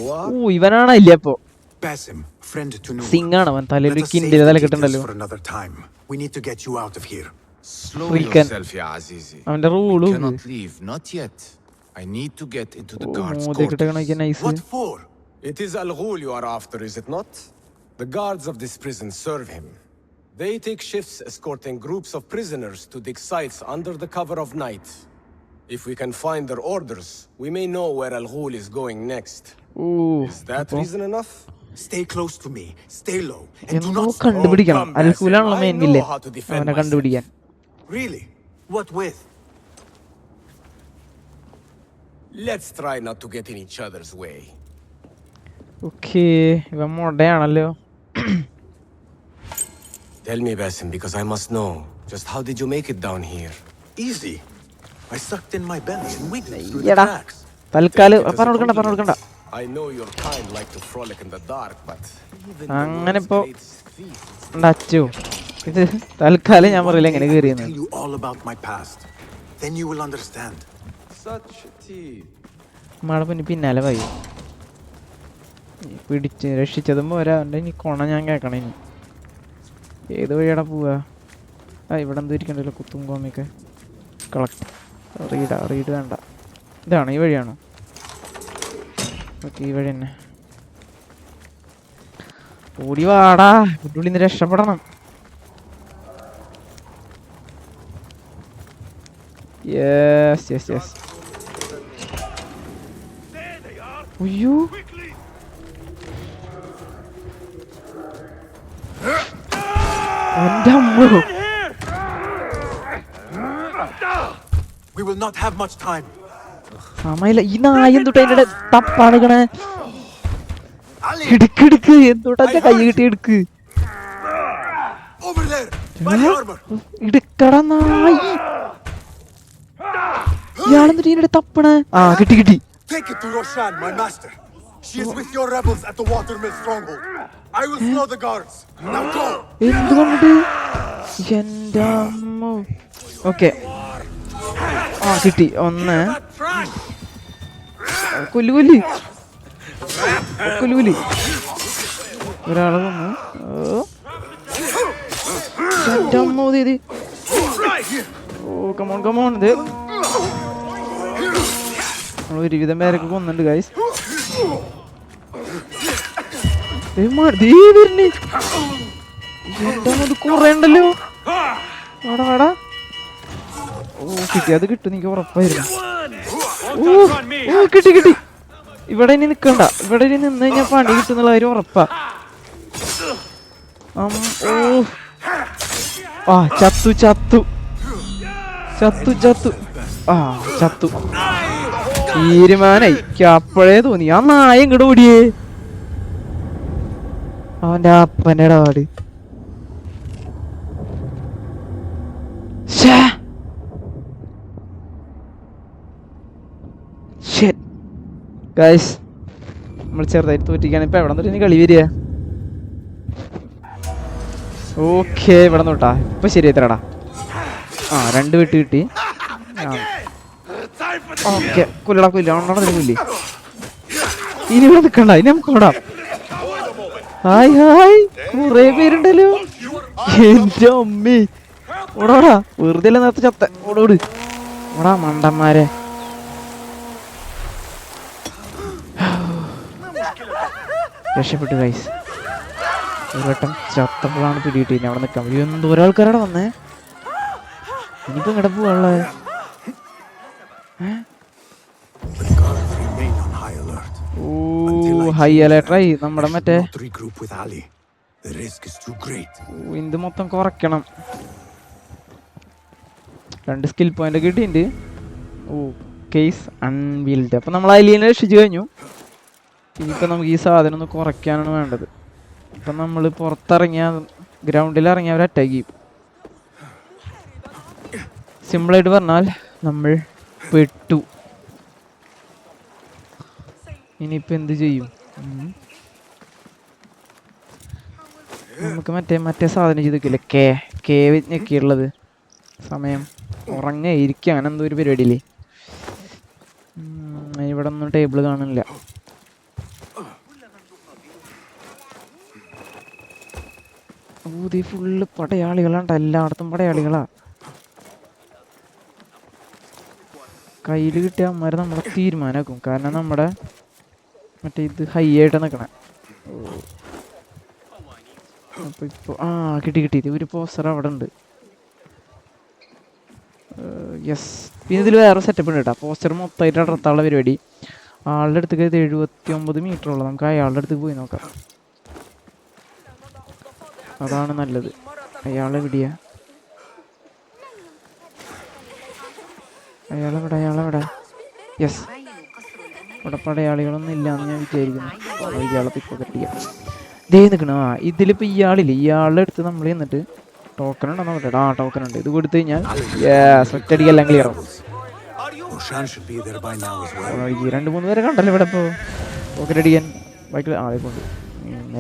ഓ ഇവനാണ് ഇല്ല. അപ്പോ സിംഗാണ് അവൻ. തലയിൽ കിണ്ടിന്റെ തല കിട്ടണ്ടല്ലോ. അവന്റെ റൂളും
It is Al Ghul you are after, is it not? The guards of this prison serve him. They take shifts escorting groups of prisoners to dig sites under the cover of night. If we can find their orders, we may know where Al Ghul is going next. Is that reason enough?
Stay close to me. Stay low.
And do not കണ്ടുപിടിക്കണം. Al Ghul ആണല്ലോ main villain. അവനെ കണ്ടുപിടിക്കാൻ.
Really? What with?
Let's try not to get in each other's way.
Okay, ഇവൻ മോഡയാണല്ലോ.
Tell me, Basim, because I must know. Just how did you make it down here?
Easy. I sucked in my belly and wiggled through the cracks.
തൽക്കാലം പറഞ്ഞുകൊടുക്കണ്ട.
I know your kind like to frolic in the dark, but
അങ്ങനെ ഇപ്പോ അച്ചു ഇത് തൽക്കാലം ഞാൻ പറയില്ല എങ്ങനെ കേറിയെന്ന്.
Tell you all about my past. Then you will understand.
Such a tea.
മാടപ്പനി പിന്നാലെ പോയി. പിടിച്ച് രക്ഷിച്ചതും പോരാ. അവൻ്റെ ഇനി കൊണ ഞാൻ കേൾക്കണം. ഇനി ഏത് വഴിയാടാ പോവാ? ഇവിടെ എന്തോ ഇരിക്കണ്ടല്ലോ കുത്തും കോമിയൊക്കെ. കളക്ട് റീഡ് വേണ്ട. ഇതാണോ? ഈ വഴിയാണോ? ഓക്കെ ഈ വഴി തന്നെ. ഓടി വാടാ, ഉള്ളിൽ നിന്ന് രക്ഷപ്പെടണം. Yes yes yes. അയ്യോ, എൻ്റെ അമ്മോ.
We will not have much time.
സമയമില്ല. ഈ നായ എന്തുട്ടാ അതിൻ്റെ തപ്പാണിക്കണേ. എടുക്ക് എന്തുട്ടാ കൈ കിട്ടി എടുക്ക്.
Over there, by the armor.
എടുക്കട നായി. ഇയാളെന്തിട്ട് ഇതിൻ്റെ തപ്പണേ? ആ കിട്ടി.
Take it to Roshan, my master. She is with your rebels at the watermill stronghold. I will slow the guards. Now go.
എന്തുകൊണ്ട്? എൻ്റെ അമ്മോ. ഓക്കെ, ആ കിട്ടി. ഒന്ന് കൊല്ലുകൊല്ലി ഒരാളെ വന്നു. എൻ്റെ അമ്മോ. ഇത് ഓ കമോൺ ഇത് ഒരുവിധം പേരൊക്കെ കൊന്നുണ്ട് ഗൈസ്. കൊറേ ഉണ്ടല്ലോ. വാടാ. ഓ കിട്ടി, അത് കിട്ടും എനിക്ക് ഉറപ്പായിരുന്നു. ഓ കിട്ടി. ഇവിടെ ഇനി നിക്കണ്ട, ഇവിടെ ഇനി നിന്ന് കഴിഞ്ഞാൽ പണി കിട്ടുന്നുള്ള കാര്യം ഉറപ്പാ. ഓ ആ ചത്തു. തീരുമാനായി. അപ്പോഴേ തോന്നി ആ നായ ഇങ്ങോട്ട് ഓടിയേ. അവന്റെ അപ്പന്റെ ഇടപാട്. ഗൈസ്, നമ്മൾ ചെറുതായിട്ട് തോറ്റിക്കാണ്. ഇപ്പൊ എവിടെ തൊട്ട് കളി വരിക? ഓക്കെ, ഇവിടെ നോട്ടാ. ഇപ്പൊ ശരി എത്രടാ? ആ 2 വെട്ട് കിട്ടി. ഓക്കെ, കൊല്ലടാ കൊല്ലി. ഇനി ഇവിടെ നിക്കണ്ട, ഇനി നമുക്ക് ഓടാം. ഹായ് കുറെ പേരുണ്ടല്ലോ. എന്റെ അമ്മേ, ഓടാ. വെറുതെ നേരത്തെ ചത്ത. ഓടാ മണ്ടന്മാരെ. രക്ഷപ്പെട്ടു ഗൈസ്. ഒരു വട്ടം ചത്തപ്പോഴാണ് പിടിയിട്ട് അവിടെ നിൽക്കാൻ പറ്റും. എന്തോരം ആൾക്കാരവിടെ വന്നേ. ഇനിയിപ്പോ ഇങ്ങടെ പോവാനുള്ളത്? ഹൈ അലേർട്ടായി നമ്മുടെ മറ്റേ. ഇത് മൊത്തം കുറയ്ക്കണം. 2 സ്കിൽ പോയിന്റ് കിട്ടിയിട്ടുണ്ട്. ഓ കേസ് അൺവീൽഡ്. അപ്പൊ നമ്മൾ അലീനെ രക്ഷിച്ചു കഴിഞ്ഞു. ഇനിയിപ്പോ നമുക്ക് ഈ സാധനം ഒന്ന് കുറയ്ക്കാനാണ് വേണ്ടത്. ഇപ്പൊ നമ്മള് പുറത്തിറങ്ങിയ ഗ്രൗണ്ടിൽ ഇറങ്ങിയ അവർ അറ്റാക്ക് ചെയ്യും. സിമ്പിളായിട്ട് പറഞ്ഞാൽ നമ്മൾ പെട്ടു. ഇനിയിപ്പോൾ എന്ത് ചെയ്യും? നമുക്ക് മറ്റേ സാധനം ചെയ്തില്ലേ, കേ ഞെക്കിയുള്ളത്. സമയം ഉറങ്ങിയിരിക്കുക, അങ്ങനെ എന്തോ ഒരു പരിപാടിയില്ലേ. ഇവിടെ ഒന്നും ടേബിൾ കാണില്ല. ഊതി ഫുള്ള് പടയാളികളാണ്, എല്ലായിടത്തും പടയാളികളാ. കയ്യിൽ കിട്ടിയ അമ്മമാരെ നമ്മളെ തീരുമാനമാക്കും. കാരണം നമ്മുടെ മറ്റേ ഇത് ഹൈ ആയിട്ട് നിൽക്കണേ. അപ്പോൾ ഇപ്പോൾ കിട്ടി. ഒരു പോസ്റ്റർ അവിടെ ഉണ്ട്. യെസ്. പിന്നെ ഇതിൽ വേറെ സെറ്റപ്പ് ഉണ്ട് കേട്ടോ. പോസ്റ്റർ മൊത്തമായിട്ട് അടർത്താനുള്ള പരിപാടി. ആളുടെ അടുത്തേക്ക് 79 മീറ്റർ ഉള്ളത്. നമുക്ക് അയാളുടെ അടുത്ത് പോയി നോക്കാം. അതാണ് നല്ലത്. അയാളെ വിടിയാ? അയാളെവിടെ? യെസ്. ഇവിടെ പടയാളികളൊന്നും ഇല്ലാന്ന് ഞാൻ വിചാരിക്കുന്നു. ഇയാളെ ഇപ്പോൾ കെട്ടിയാ ദേ നിൽക്കണ. ഇതിലിപ്പോൾ ഇയാളില്ല. ഇയാളുടെ അടുത്ത് നമ്മൾ ചെന്നിട്ട് ടോക്കൺ ഉണ്ടോ നോക്കട്ടെ. ടോക്കൺ ഉണ്ട്. ഇത് കൊടുത്തു കഴിഞ്ഞാൽ ഒറ്റയടിക്കെല്ലാം ക്ലിയർ ആവും. 2-3 പേരെ കണ്ടല്ലോ ഇവിടെ. ഇപ്പോൾ പോക്കറ്റ് അടിക്കാൻ ബൈക്കിൽ ആളെ കൊണ്ട്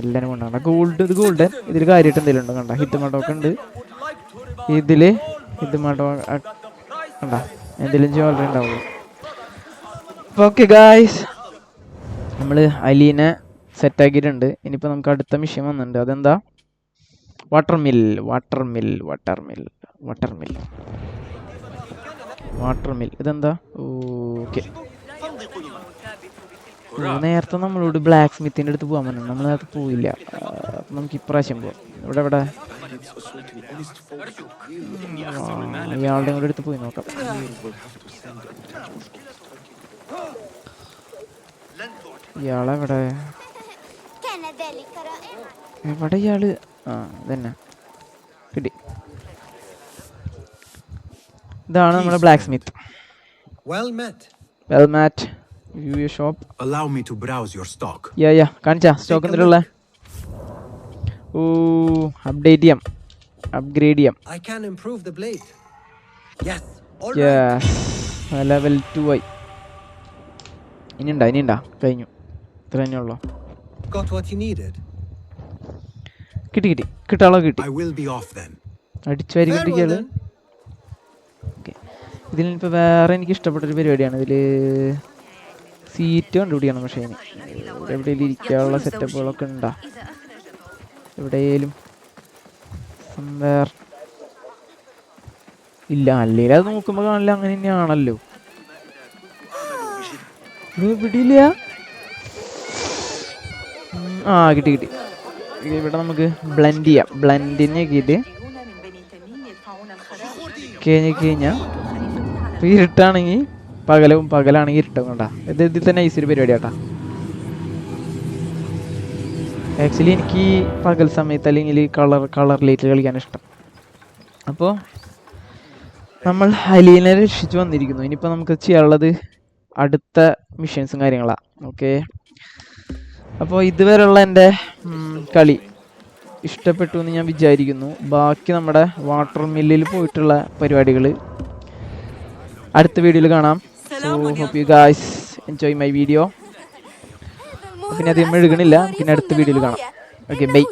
എല്ലാവരും കൊണ്ടാണ്. ഇത് ഗോൾഡൻ. ഇതിൽ കാര്യമായിട്ട് എന്തെങ്കിലും ഉണ്ടോ? കണ്ട ഹിദ്മ ടോക്കൺ ഉണ്ട് ഇതില്. ഹിദ്മ ടോക്കൺ കണ്ട എന്തെങ്കിലും ജ്വല്ലറി ഉണ്ടാവുള്ളൂ. ഓക്കെ ഗായ്സ്, നമ്മൾ അലീനെ സെറ്റാക്കിയിട്ടുണ്ട്. ഇനിയിപ്പോൾ നമുക്ക് അടുത്ത മിഷൻ വന്നിട്ടുണ്ട്. അതെന്താ? Water mill. ഇതെന്താ? ഓക്കെ, നേരത്തെ നമ്മളോട് ബ്ലാക്ക് സ്മിത്തിൻ്റെ അടുത്ത് പോകാൻ പറഞ്ഞു. നമ്മൾ നേരത്തെ പോയില്ല. അപ്പം നമുക്ക് ഇപ്രാവശ്യം പോവാം. ഇവിടെ ഇയാളുടെ കൂടെ അടുത്ത് പോയി നോക്കാം. ഇയാളെവിടെ ഇയാള്? ആ ഇതന്നെ കിട്ടി. ഇതാണ് നമ്മുടെ black Smith.
Well met.
View your shop.
Allow me to browse your stock.
കാണിച്ചാ സ്റ്റോക്ക് എന്തിനുള്ള? ഓ അപ്ഡേറ്റ് ചെയ്യാം, അപ്ഗ്രേഡ് ചെയ്യാം.
I can improve the blade. Yes.
Level 2 ആയി. ഇനിയുണ്ടാ കഴിഞ്ഞു. ഇത്ര തന്നെയുള്ളൂ.
Got what you needed.
കിട്ടി കിട്ടാളോ കിട്ടി.
I will be off then.
അടിച്ചുവാരി കിട്ടിയാല്. ഇതിലിപ്പോൾ വേറെ എനിക്ക് ഇഷ്ടപ്പെട്ടൊരു പരിപാടിയാണ്. ഇതിൽ സീറ്റ് കണ്ടുപിടിക്കണം. പക്ഷേ എവിടെയെങ്കിലും ഇരിക്കാനുള്ള സെറ്റപ്പുകളൊക്കെ ഉണ്ടാ? എവിടെയെങ്കിലും ഇല്ല. അല്ലെങ്കിൽ അത് നോക്കുമ്പോൾ കാണില്ല. അങ്ങനെ തന്നെയാണല്ലോ. എവിടെയില്ല. ആ കിട്ടി. ഇവിടെ നമുക്ക് ബ്ലെൻഡ് ചെയ്യാം. ബ്ലെൻഡിങ് ആക്കിയിട്ട് കഴിഞ്ഞാൽ ഇപ്പോൾ ഇരുട്ടാണെങ്കിൽ പകലാണെങ്കിൽ ഇരുട്ടും കൊണ്ടാ. ഇതിൽ തന്നെ ഈസി ഒരു പരിപാടി കേട്ടാ. ആക്ച്വലി എനിക്ക് പകൽ സമയത്ത് അല്ലെങ്കിൽ കളർ ലൈറ്റ് കളിക്കാൻ ഇഷ്ടം. അപ്പോൾ നമ്മൾ അലീനെ രക്ഷിച്ച് വന്നിരിക്കുന്നു. ഇനിയിപ്പോൾ നമുക്ക് ചെയ്യാനുള്ളത് അടുത്ത മിഷൻസും കാര്യങ്ങളാണ്. ഓക്കെ, അപ്പോൾ ഇതുവരെയുള്ള എൻ്റെ കളി ഇഷ്ടപ്പെട്ടു എന്ന് ഞാൻ വിചാരിക്കുന്നു. ബാക്കി നമ്മുടെ വാട്ടർ മില്ലിൽ പോയിട്ടുള്ള പരിപാടികൾ അടുത്ത വീഡിയോയിൽ കാണാം. So hope you guys enjoy my video. പിന്നെ അധികം എഴുകണില്ല. പിന്നെ അടുത്ത വീഡിയോയിൽ കാണാം. Okay, by.